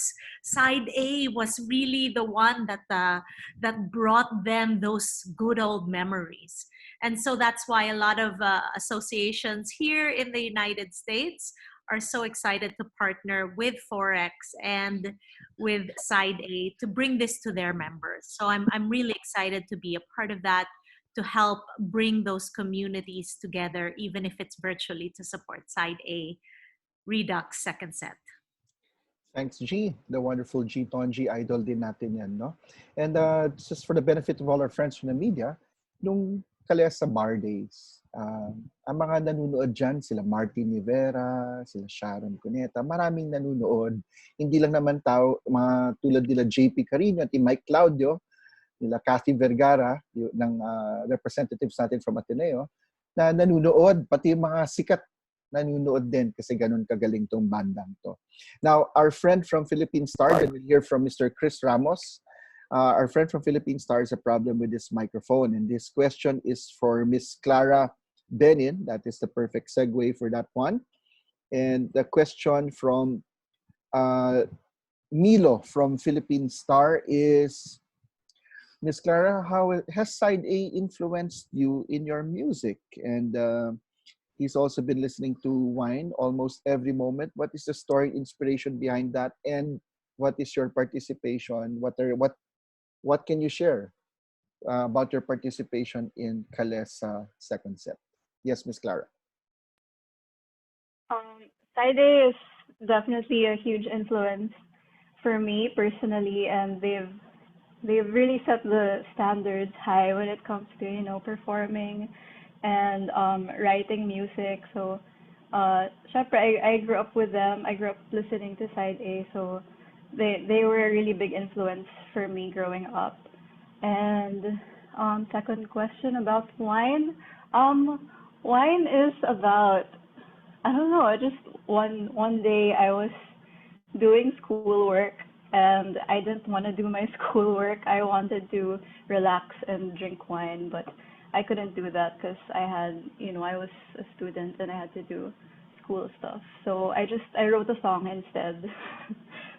Side A was really the one that brought them those good old memories. And so that's why a lot of associations here in the United States are so excited to partner with Forex and with Side A to bring this to their members. So I'm really excited to be a part of that, to help bring those communities together, even if it's virtually, to support Side A Redux second set. Thanks, G. The wonderful G. Tonji, idol din natin yan, no? And just for the benefit of all our friends from the media, nung Calesa Bar Days, ang mga nanunood dyan, sila Martin Rivera, sila Sharon Cuneta, maraming nanunood. Hindi lang naman mga tulad nila JP Carino at Mike Claudio, nila Kathy Vergara, ng representatives natin from Ateneo, na nanunood, pati yung mga sikat nanunood din kasi ganun kagaling tong bandang to. Now, our friend from Philippine Star, we'll hear from Mr. Chris Ramos. Our friend from Philippine Star has a problem with this microphone, and this question is for Miss Clara Benin. That is the perfect segue for that one. And the question from Milo from Philippine Star is, Miss Clara, how has Side A influenced you in your music? And he's also been listening to Wine almost every moment. What is the story, inspiration behind that? And what is your participation? What can you share about your participation in Calesa second set? Yes, Miss Clara. Side A is definitely a huge influence for me personally, and they've really set the standards high when it comes to, you know, performing and writing music. So syempre, I grew up with them. I grew up listening to Side A, so they were a really big influence for me growing up. And second question about Wine. Wine is about, I don't know, just one day I was doing schoolwork and I didn't want to do my schoolwork. I wanted to relax and drink wine, but I couldn't do that because I had, I was a student and I had to do school stuff. So I wrote a song instead.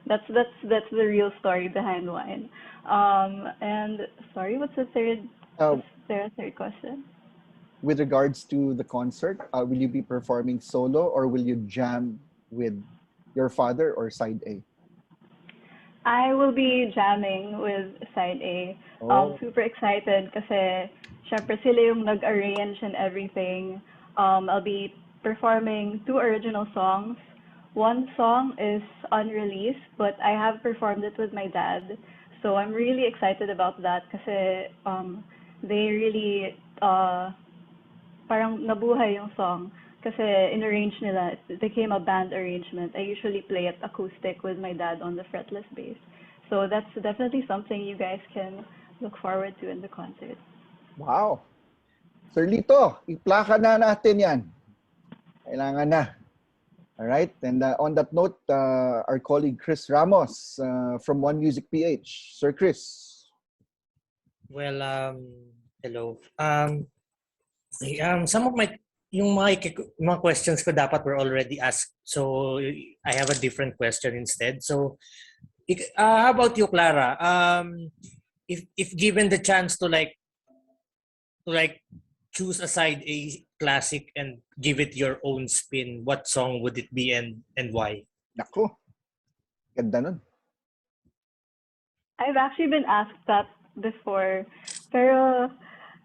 That's the real story behind Wine. And sorry, what's the third? Uh, Was there a third question? with regards to the concert, will you be performing solo or will you jam with your father or side A? I will be jamming with Side A. Oh, Super excited kasi syempre sila yung nag-arrange and everything. I'll be performing 2 original songs. One song is unreleased, but I have performed it with my dad. So I'm really excited about that kasi they really parang nabuhay yung song kasi in-arrange nila. It became a band arrangement. I usually play it acoustic with my dad on the fretless bass. So that's definitely something you guys can look forward to in the concert. wow. Sir Lito, iplaka na natin yan. Kailangan na. All right. And on that note, our colleague Chris Ramos from One Music PH. Sir Chris. Well, hello. Some of yung mga questions ko dapat were already asked. So I have a different question instead. So how about you, Clara? If given the chance to choose a side A classic and give it your own spin, what song would it be and why? Naku. Ganda nun. I've actually been asked that before, pero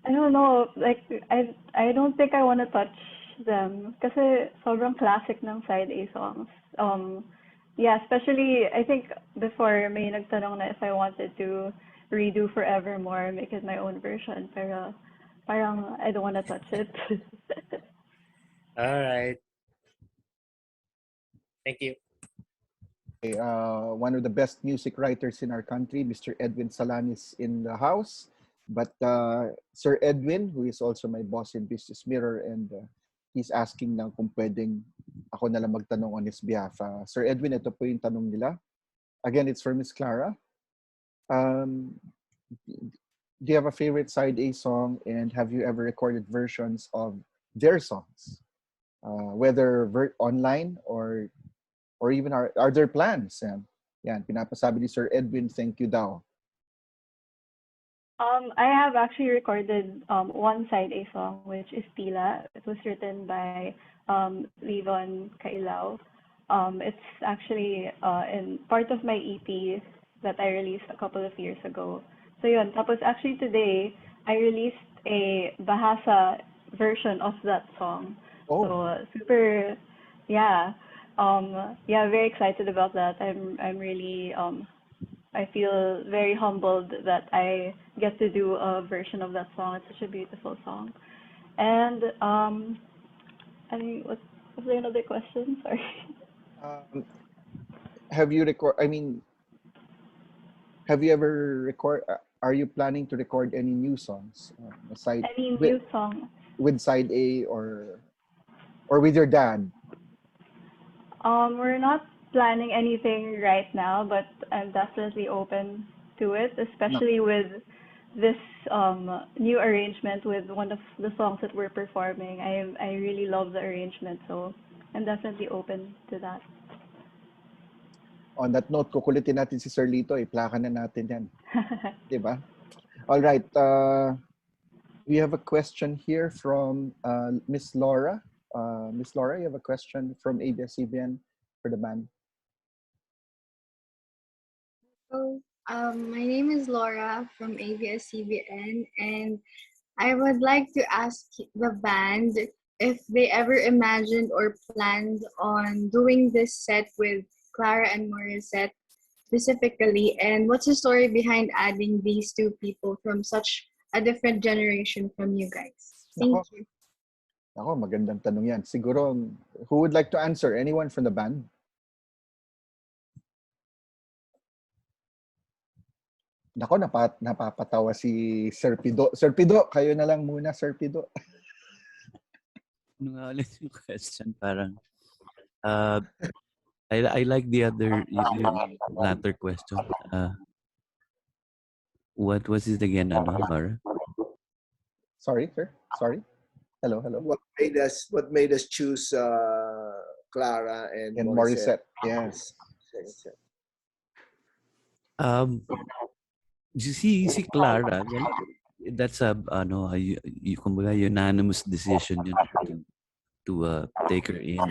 I don't know, like I don't think I want to touch them kasi sobrang classic ng side A songs. Yeah, especially I think before may nagtanong na if I wanted to redo Forevermore, make it my own version, pero parang I don't want to touch it. All right. Thank you. One of the best music writers in our country, Mr. Edwin Salan is in the house. But Sir Edwin, who is also my boss in Business Mirror, and he's asking na kung pwedeng ako na lang magtanong on his behalf. Sir Edwin, ito po yung tanong nila. Again, it's for Miss Clara. Do you have a favorite side A song, and have you ever recorded versions of their songs? Whether online or even are there plans? Yan, pinapasabi ni Sir Edwin, thank you daw. I have actually recorded one side A song, which is Tila. It was written by Dizon. It's actually in part of my EP that I released a couple of years ago. So yun, tapos actually today, I released a Bahasa version of that song. Oh. So super, yeah. Very excited about that. I'm really I feel very humbled that I get to do a version of that song. It's such a beautiful song. And I think was there another question? Sorry. Have you ever record? Are you planning to record any new songs aside New song? with side A or with your dad? We're not planning anything right now, but I'm definitely open to it, especially with this new arrangement with one of the songs that we're performing. I really love the arrangement, so I'm definitely open to that. On that note, kukulitin natin si Sir Lito, iplaka na natin yan. Diba? All right. We have a question here from Miss Laura. Miss Laura, you have a question from ABS-CBN for the band. So, my name is Laura from ABS-CBN, and I would like to ask the band if they ever imagined or planned on doing this set with Clara and Morissette specifically, and what's the story behind adding these two people from such a different generation from you guys? Thank you. Ako, magandang tanong yan. Siguro, who would like to answer? Anyone from the band? Nako, napapatawa si Sir Pido. Sir Pido, kayo na lang muna, Sir Pido. Ano nga ulit yung question? Parang, I like the yung latter question. What was it again, Laura? Sorry, sir. Sorry. Hello, hello. What made us choose Clara and And Morissette? Morissette. Yes. Si Clara, well, that's a kumbaga unanimous decision yun to take her in.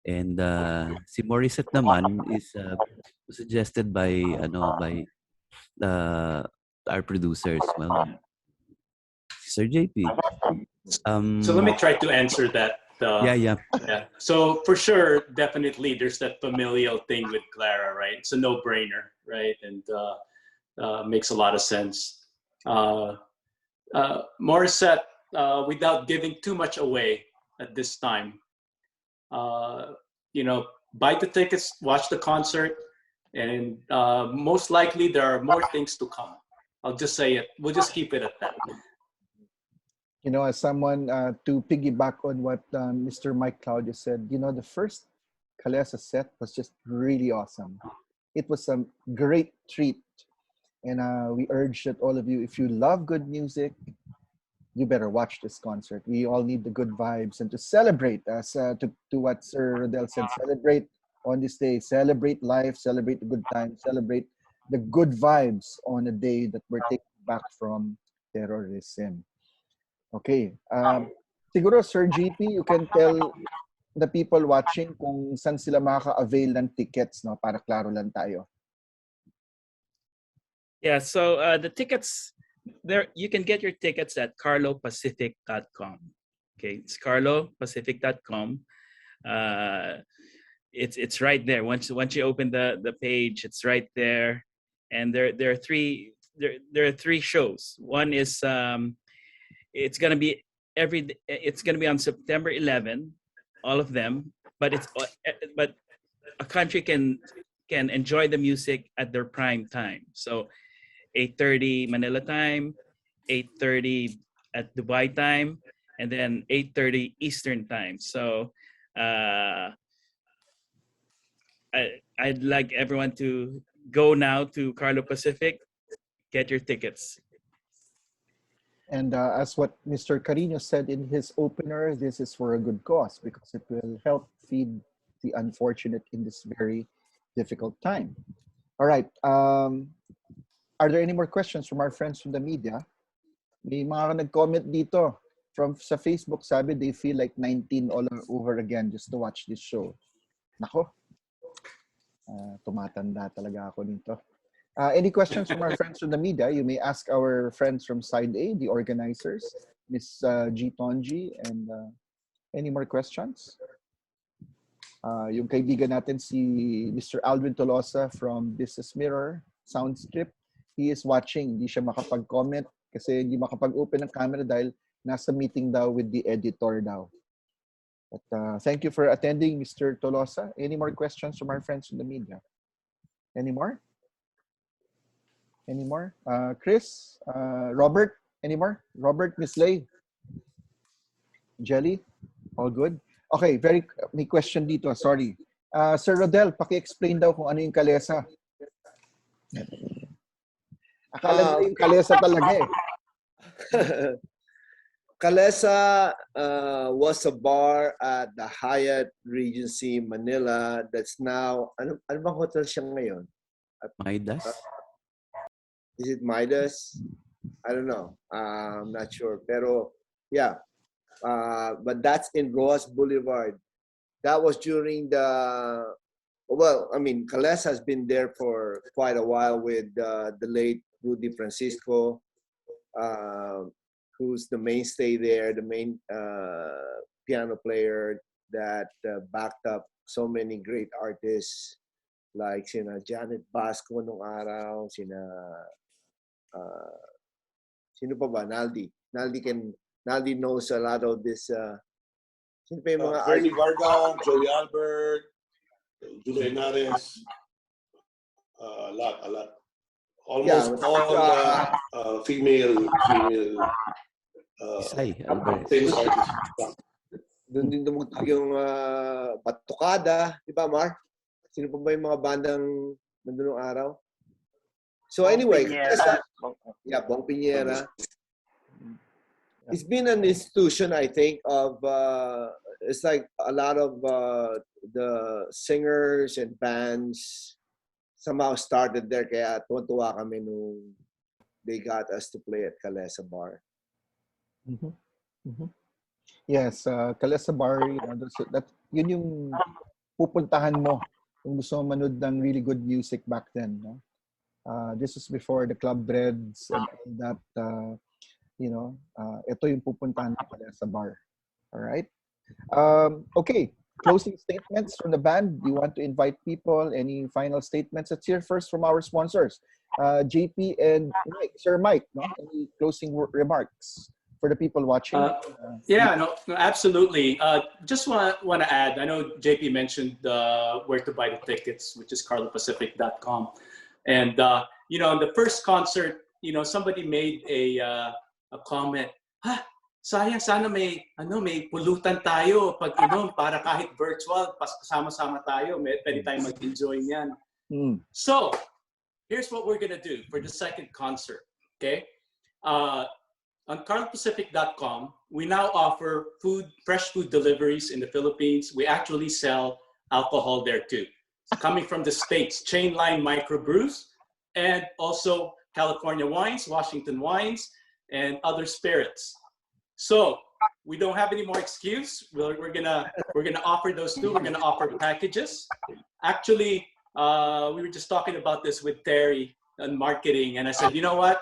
And si Morissette naman is suggested by our producers. Well, Sir JP. So let me try to answer that. Yeah. So for sure, definitely, there's that familial thing with Clara, right? It's a no-brainer, right? And makes a lot of sense. Morissette, without giving too much away at this time, buy the tickets, watch the concert, and most likely there are more things to come. I'll just say it. We'll just keep it at that. As someone to piggyback on what Mr. Mike Claudio said, the first Calesa set was just really awesome. It was a great treat. And we urge that all of you, if you love good music, you better watch this concert. We all need the good vibes and to celebrate, as to what Sir Rodel said, celebrate on this day, celebrate life, celebrate the good times, celebrate the good vibes on a day that we're taking back from terrorism. Okay. Siguro, Sir GP, you can tell the people watching kung saan sila makaka-avail ng tickets, no? Para klaro lang tayo. Yeah, so the tickets, there you can get your tickets at carlopacific.com. Okay, it's carlopacific.com. It's right there. Once you open the page, it's right there. And there are three shows. One is it's gonna be on September 11, all of them. But a country can enjoy the music at their prime time. So 8:30 Manila time, 8:30 at Dubai time, and then 8:30 Eastern time. So I'd like everyone to go now to Carlo Pacific, get your tickets. And as what Mr. Carino said in his opener, this is for a good cause because it will help feed the unfortunate in this very difficult time. All right. Are there any more questions from our friends from the media? May mga nag-comment dito sa Facebook, sabi they feel like 19 all over again just to watch this show. Nako. Tumatanda talaga ako nito. Any questions from our friends from the media? You may ask our friends from Side A, the organizers, Ms. G. Tonji, and any more questions? Yung kaibigan natin si Mr. Alvin Tolosa from Business Mirror, Soundstrip, he is watching. Hindi siya makapag-comment kasi hindi makapag-open ng camera dahil nasa meeting daw with the editor daw. But thank you for attending, Mr. Tolosa. Any more questions from our friends from the media? Any more? Any more? Chris? Robert? Any more? Robert, Miss Lay? Jelly? All good? Okay, may question dito. Sorry. Sir Rodel, paki-explain daw kung ano yung Calesa. Akala nila yung Calesa talaga eh. Calesa was a bar at the Hyatt Regency Manila that's now, ano bang hotel siya ngayon? Midas? Is it Midas? I don't know. I'm not sure. Pero yeah, but that's in Rojas Boulevard. That was during Calesa has been there for quite a while with the late Rudy Francisco, who's the mainstay there, the main piano player that backed up so many great artists like sina Janet Basco nung araw, sino pa ba? Naldy. Naldy knows a lot of this. Sino pa yung mga Bernie Varga, Joey Albert, Julia Henares, a lot. Almost all female famous artists. Doon din dumugtog yung Batukada, di ba, Mar? Sino pa ba yung mga bandang nandun nung araw? So anyway, Bong Piñera. It's been an institution, I think, of it's like a lot of the singers and bands somehow started there. Kaya tuwa kami nung they got us to play at Calesa Bar. Mhm. Mhm. Yes, Calesa Bar, yun yung pupuntahan mo kung gusto mo manood ng really good music back then. No? This is before the club breads and all that. Ito yung pupuntahan mo Calesa Bar. All right. Okay. Closing statements from the band. Do you want to invite people? Any final statements? Let's hear first from our sponsors, JP and Mike. Sir Mike, no? Any closing remarks for the people watching? Yeah, no, absolutely. Just want to add, I know JP mentioned where to buy the tickets, which is carlopacific.com. And, in the first concert, somebody made a comment, sayang sana may pulutan tayo pag inom para kahit virtual, kasama-sama tayo, pwede tayo mag-enjoy niyan. So, here's what we're gonna do for the second concert, okay? On carlopacific.com, we now offer fresh food deliveries in the Philippines. We actually sell alcohol there too. It's coming from the States, chain line microbrews, and also California wines, Washington wines, and other spirits. So we don't have any more excuse. We're gonna offer those too. We're gonna offer packages. Actually, we were just talking about this with Terry on marketing, and I said, you know what?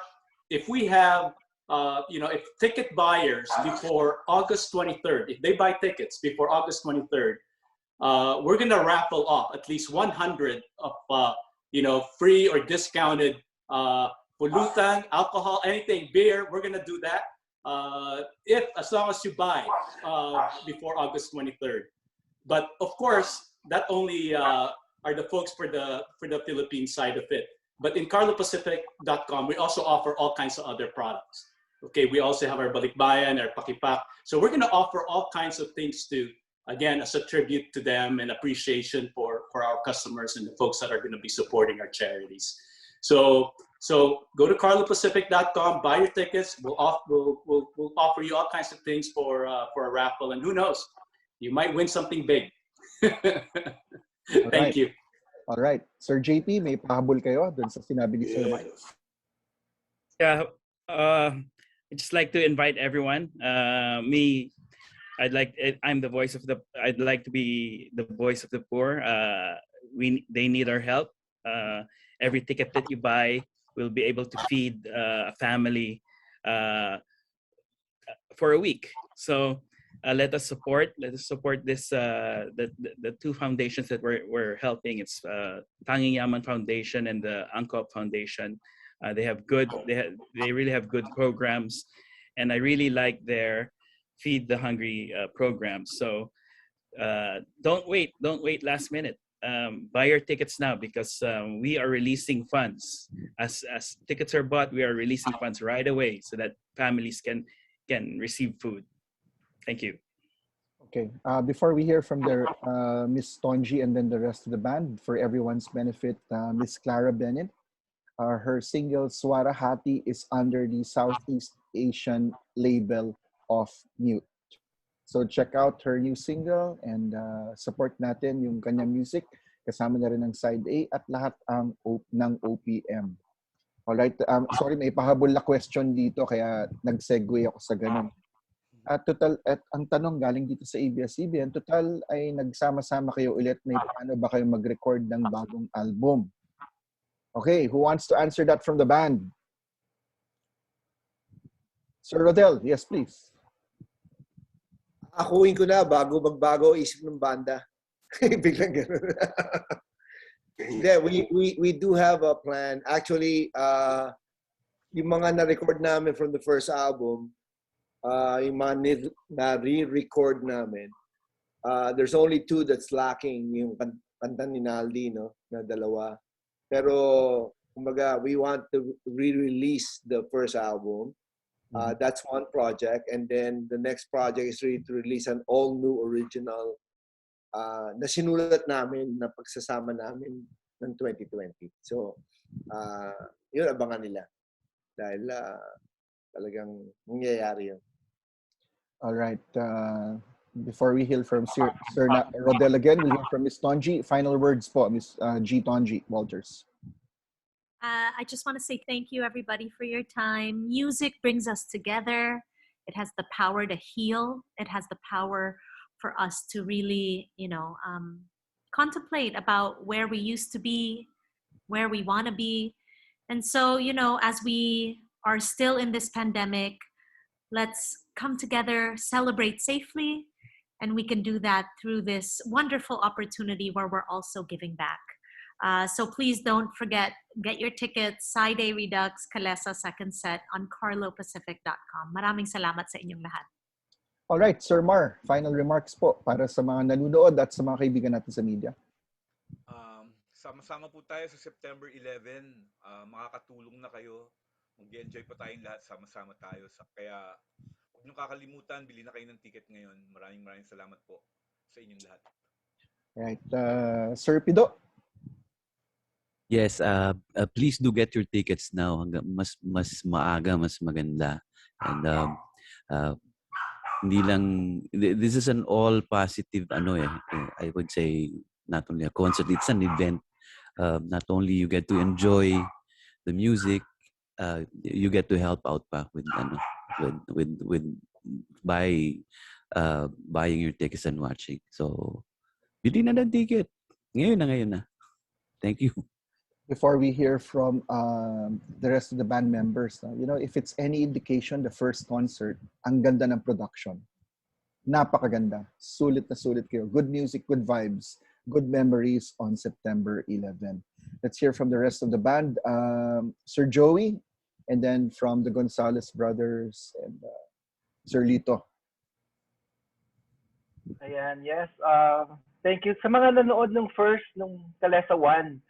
If we have, if ticket buyers before August 23rd, if they buy tickets before August 23rd, we're gonna raffle off at least 100 of free or discounted pulutan, alcohol, anything, beer. We're gonna do that. As long as you buy before August 23rd. But of course, that only are the folks for the Philippine side of it. But in carlopacific.com, we also offer all kinds of other products. Okay, we also have our balikbayan, our pakipak. So we're gonna offer all kinds of things to, again, as a tribute to them and appreciation for our customers and the folks that are gonna be supporting our charities. So go to carlopacific.com, buy your tickets. We'll offer you all kinds of things for a raffle, and who knows, you might win something big. Thank you. All right, Sir JP, may pahabol kayo dun sa sinabi ni Sir Mike? Yeah, I'd just like to invite everyone. I'd like to be the voice of the poor. They need our help. Every ticket that you buy will be able to feed a family for a week. So let us support this the two foundations that we're helping. It's Tanging Yaman Foundation and the Angkop Foundation. They really have good programs, and I really like their Feed the Hungry program. So don't wait last minute. Buy your tickets now, because we are releasing funds. As tickets are bought, we are releasing funds right away so that families can receive food. Thank you. Okay. Before we hear from Miss Tonji and then the rest of the band, for everyone's benefit, Miss Clara Benin, her single Swara Hati is under the Southeast Asian label of Mute. So check out her new single and support natin yung kanyang music. Kasama na rin ang side A at lahat ng OPM. Alright, sorry, may pahabol na question dito kaya nag-segue ako sa ganun. Ang tanong galing dito sa ABS-CBN, total ay nagsama-sama kayo ulit, may paano ba kayo mag-record ng bagong album? Okay, who wants to answer that from the band? Sir Rodel, yes please. Akuin ko na bago magbago isip ng banda. Biglang gano'n. Yeah, we do have a plan. Actually, yung mga na-record namin from the first album, yung mga na-re-record namin, there's only two that's lacking, yung kanta ni Naldy, no, na dalawa. Pero, kumbaga, we want to re-release the first album. That's one project, and then the next project is really to release an all-new original na sinulat namin, na pagsasama namin ng 2020. So, yun abangan nila. Dahil talagang nangyayari yun. All right. Before we hear from Rodel again, we'll hear from Miss Tonji. Final words po, Miss G. Tonji Walters. I just want to say thank you, everybody, for your time. Music brings us together. It has the power to heal. It has the power for us to really, contemplate about where we used to be, where we want to be. And so, as we are still in this pandemic, let's come together, celebrate safely, and we can do that through this wonderful opportunity where we're also giving back. So please don't forget, get your tickets, Side A Redux Calesa second set on carlopacific.com. Maraming salamat sa inyong lahat. All right, Sir Mar, final remarks po para sa mga nanonood at sa mga kaibigan natin sa media. Sama-sama po tayo sa September 11. Makakatulong na kayo. Mag-enjoy pa tayong lahat. Sama-sama tayo. Kaya huwag niyong kakalimutan, bili na kayo ng ticket ngayon. Maraming salamat po sa inyong lahat. Right. Sir Pido? Yes, please do get your tickets now. Mas maaga, mas maganda. And hindi lang, this is an all positive I would say, not only a concert, it's an event. Not only you get to enjoy the music, you get to help out pa with buying your tickets and watching. So bili na ng ticket. Ngayon na. Thank you. Before we hear from the rest of the band members, if it's any indication, the first concert, ang ganda ng production. Napakaganda. Sulit na sulit kayo. Good music, good vibes, good memories on September 11. Let's hear from the rest of the band. Sir Joey, and then from the Gonzalez brothers and Sir Lito. Ayan, yes. Thank you. Sa mga nanood nung Calesa 1,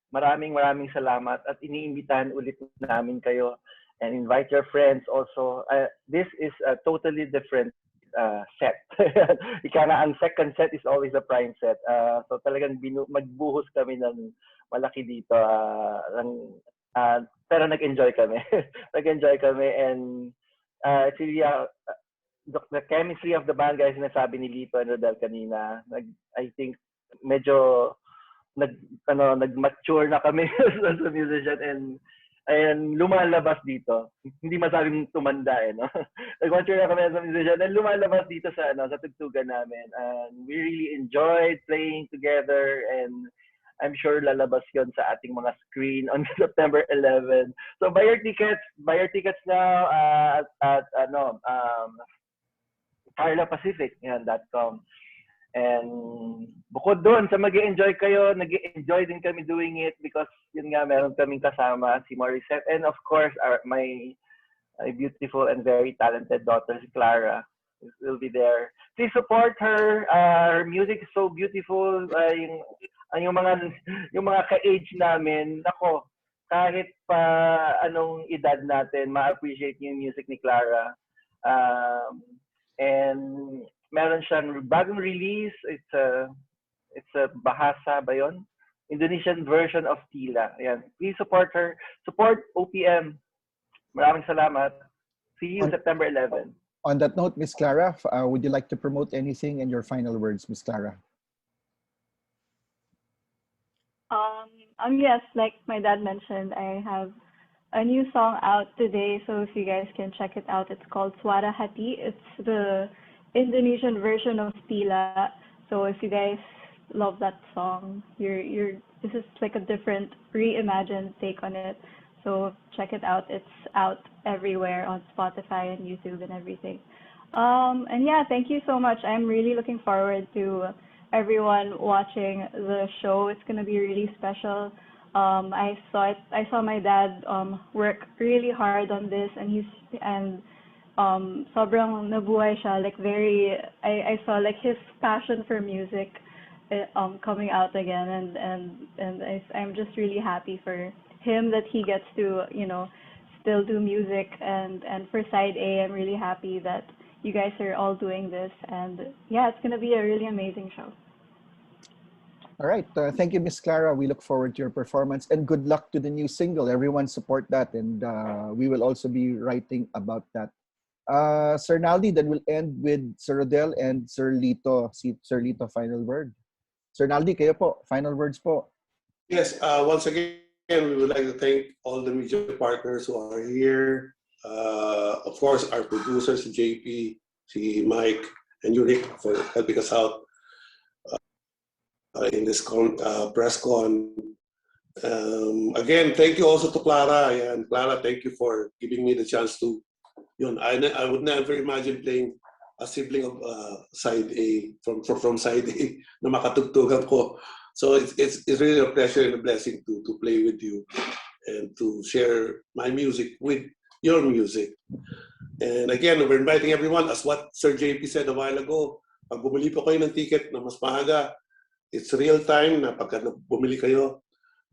maraming salamat at iniimbitahan ulit namin kayo and invite your friends also. This is a totally different set. Ika na, ang second set is always the prime set. So talagang magbuhos kami ng malaki dito. Pero nag-enjoy kami. Nag-enjoy kami and it's really the chemistry of the band, guys, nasabi ni Lito and Rodel kanina. I think medyo nag-mature na kami as a musician and lumalabas dito. Hindi masabing tumanda no? Nag-mature na kami as a musician and lumalabas dito sa tugtugan namin. And we really enjoyed playing together and I'm sure lalabas yon sa ating mga screen on September 11. So buy your tickets now at carlopacific.com. And bukod doon sa mag-enjoy kayo, nag-enjoy din kami doing it because yun nga, meron kaming kasama si Morissette and of course my beautiful and very talented daughter si Clara will be there. Please support her. Her music is so beautiful. Yung mga ka-age namin, nako, kahit pa anong edad natin, ma-appreciate yung music ni Clara. And meron siyang bagong release. It's a Bahasa ba yun? Indonesian version of Tila. Ayan. Please support her. Support OPM. Maraming salamat. See you September 11. On that note, Miss Clara, would you like to promote anything and your final words, Miss Clara? Yes, like my dad mentioned, I have a new song out today, so if you guys can check it out, it's called Suara Hati. It's the Indonesian version of Tila. So if you guys love that song, this is like a different reimagined take on it. So check it out. It's out everywhere on Spotify and YouTube and everything. And yeah, thank you so much. I'm really looking forward to everyone watching the show. It's gonna be really special. I saw my dad work really hard on this, and sobrang nabuhay siya, like I saw like his passion for music coming out again, and I'm just really happy for him that he gets to still do music, and for Side A, I'm really happy that you guys are all doing this, and yeah, it's gonna be a really amazing show. All right. Thank you, Miss Clara. We look forward to your performance and good luck to the new single. Everyone support that. And we will also be writing about that Sir Naldy, then we'll end with Sir Rodel and Sir Lito. Sir Lito, final word. Sir Naldy, kayo po. Final words po. Yes, once again, we would like to thank all the media partners who are here. Of course, our producers, si JP, si Mike, and you, Rick, for helping us out in this presscon. Again, thank you also to Clara. And Clara, thank you for giving me the chance to. I would never imagine playing a sibling of side A from side A na makatugtugan ko. So it's really a pleasure and a blessing to play with you and to share my music with your music. And again, we're inviting everyone, as what Sir JP said a while ago, pag bumili po kayo ng ticket na mas maaga, it's real time na pagka bumili kayo,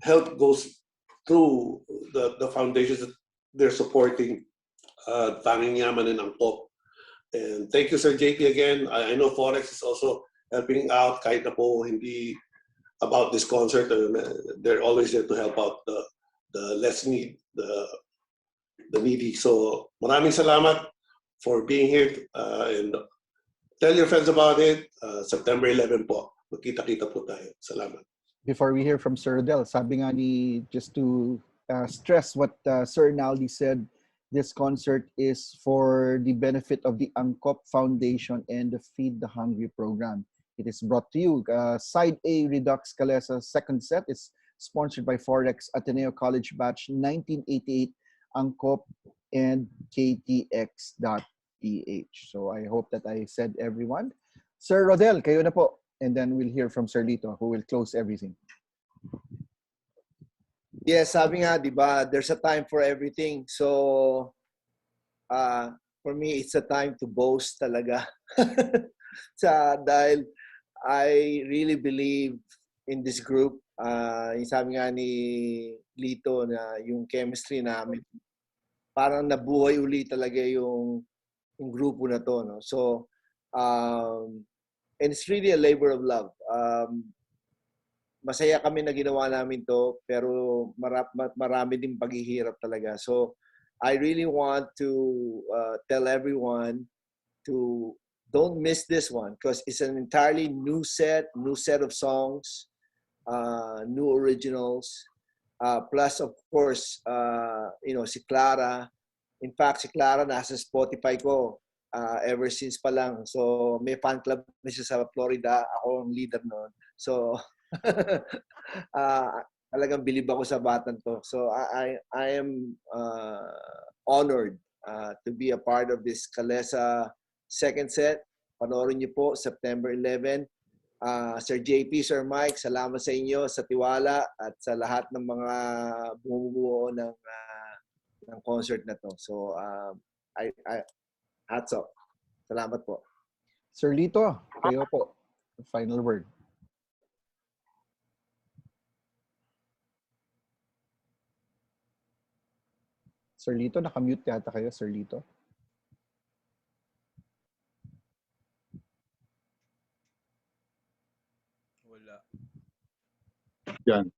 help goes through the foundations that they're supporting, Tanging Yaman and Angkop. And thank you, Sir JP, again. I know Forex is also helping out kahit na po hindi about this concert. They're always there to help out the less need, the needy. So maraming salamat for being here and tell your friends about it. September 11 po. Magkita-kita po tayo. Salamat. Before we hear from Sir Rodel, sabi nga ni, just to stress what Sir Naldy said, this concert is for the benefit of the Angkop Foundation and the Feed the Hungry program. It is brought to you. Side A Redux Calesa second set is sponsored by Forex Ateneo College Batch 1988, Angkop, and KTX.ph. So I hope that I said everyone. Sir Rodel, kayo na po. And then we'll hear from Sir Lito, who will close everything. Yes, sabi nga, di ba, there's a time for everything. So, for me, it's a time to boast talaga. Dahil I really believe in this group. Yung sabi nga ni Lito na yung chemistry namin, parang nabuhay uli talaga yung grupo na to. No? So, and it's really a labor of love. Masaya kami na ginawa namin to, pero marami din paghihirap talaga. So, I really want to tell everyone to don't miss this one because it's an entirely new set of songs, new originals, plus of course, si Clara. In fact, si Clara nasa Spotify ko ever since pa lang. So, may fan club na siya sa Florida. Ako ang leader noon. So, talagang bilib ako sa batang to. So I am honored to be a part of this Calesa second set. Panoorin niyo po September 11. Sir JP, Sir Mike, salamat sa inyo sa tiwala at sa lahat ng mga bumubuo ng concert na to. So I hats off. Salamat po. Sir Lito, kayo po. Final word. Sir Lito, nakamute yata kayo, Sir Lito. Wala. Yan.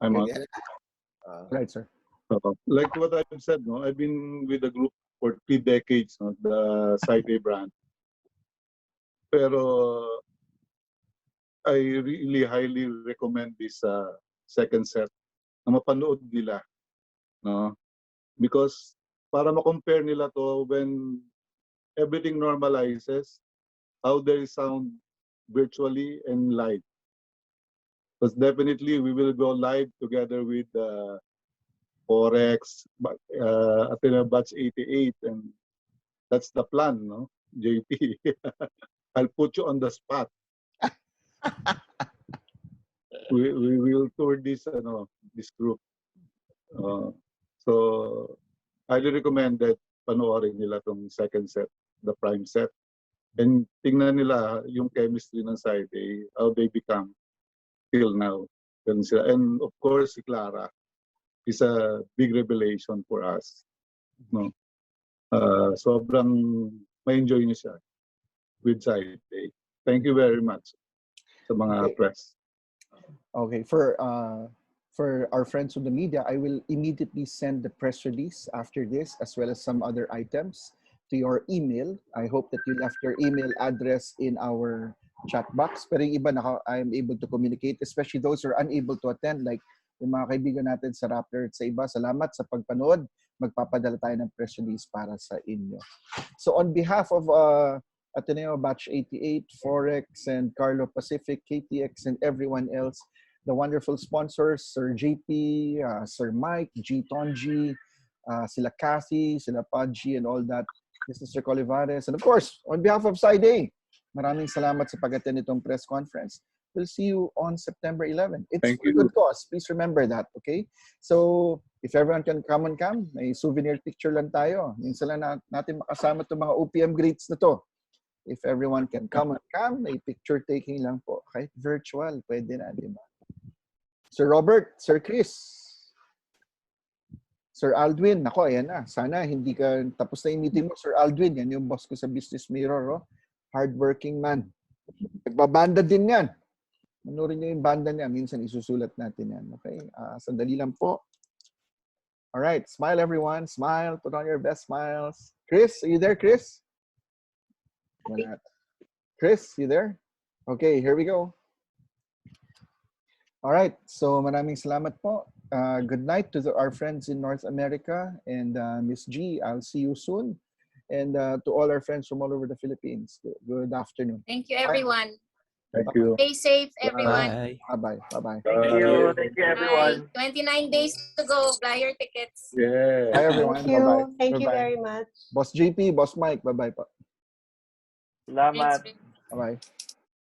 I'm on. Right, sir. Like what I've said, no, I've been with the group for 3 decades, no, the Side A brand. Pero I really highly recommend this second set na mapanood nila, no? Because para ma-compare nila to when everything normalizes, how they sound virtually and live. Because definitely we will go live together with Forex, Athena Batch 88, and that's the plan, no? JP. I'll put you on the spot. we will tour this group. So, highly recommend that panoorin nila tong second set, the prime set. And tingnan nila yung chemistry ng side A, how they become till now. And of course, si Clara is a big revelation for us. No? Sobrang ma-enjoy niyo siya with side A. Thank you very much sa mga press. Okay, for our friends from the media, I will immediately send the press release after this, as well as some other items to your email. I hope that you left your email address in our chat box. Pero yung iba, I'm able to communicate, especially those who are unable to attend, like yung mga kaibigan natin sa Raptor at sa iba. Salamat sa pagpanood. Magpapadala tayo ng press release para sa inyo. So on behalf of Ateneo Batch 88, Forex, and Carlo Pacific, KTX, and everyone else, the wonderful sponsors, Sir JP, Sir Mike, G. Tonji, sila Kathy, sila Pudgy, and all that. This is Sir Olivares. And of course, on behalf of Side, maraming salamat sa pag-attend itong press conference. We'll see you on September 11. It's Thank for you. good cause. Please remember that, okay? So, if everyone can come on cam, may souvenir picture lang tayo. Minsan lang natin makasama itong mga OPM greats na to. If everyone can come on cam, may picture taking lang po. Kahit virtual, pwede na, di ba? Sir Robert, Sir Chris, Sir Aldwin, nako, ayan na. Sana hindi ka tapos na yung meeting mo, Sir Aldwin. Yan yung boss ko sa Business Mirror. Oh. Hardworking man. Nagbabanda din yan. Manurin niyo yung banda niya. Minsan isusulat natin yan. Okay? Sandali lang po. Alright. Smile, everyone. Smile. Put on your best smiles. Chris, are you there, Chris? Wala. Chris, you there? Okay, here we go. Alright. So, maraming salamat po. Good night to our friends in North America. And Miss G, I'll see you soon. And to all our friends from all over the Philippines, good afternoon. Thank you, everyone. Thank you. Stay safe, everyone. Bye. Bye-bye. Bye-bye. Thank you. Thank you, everyone. Bye. 29 days to go. Buy your tickets. Yeah. Bye, everyone. Thank you. Bye-bye. Thank you Bye-bye. very much. Boss JP, Boss Mike, bye-bye po. Salamat. Thanks, Rick. Bye-bye.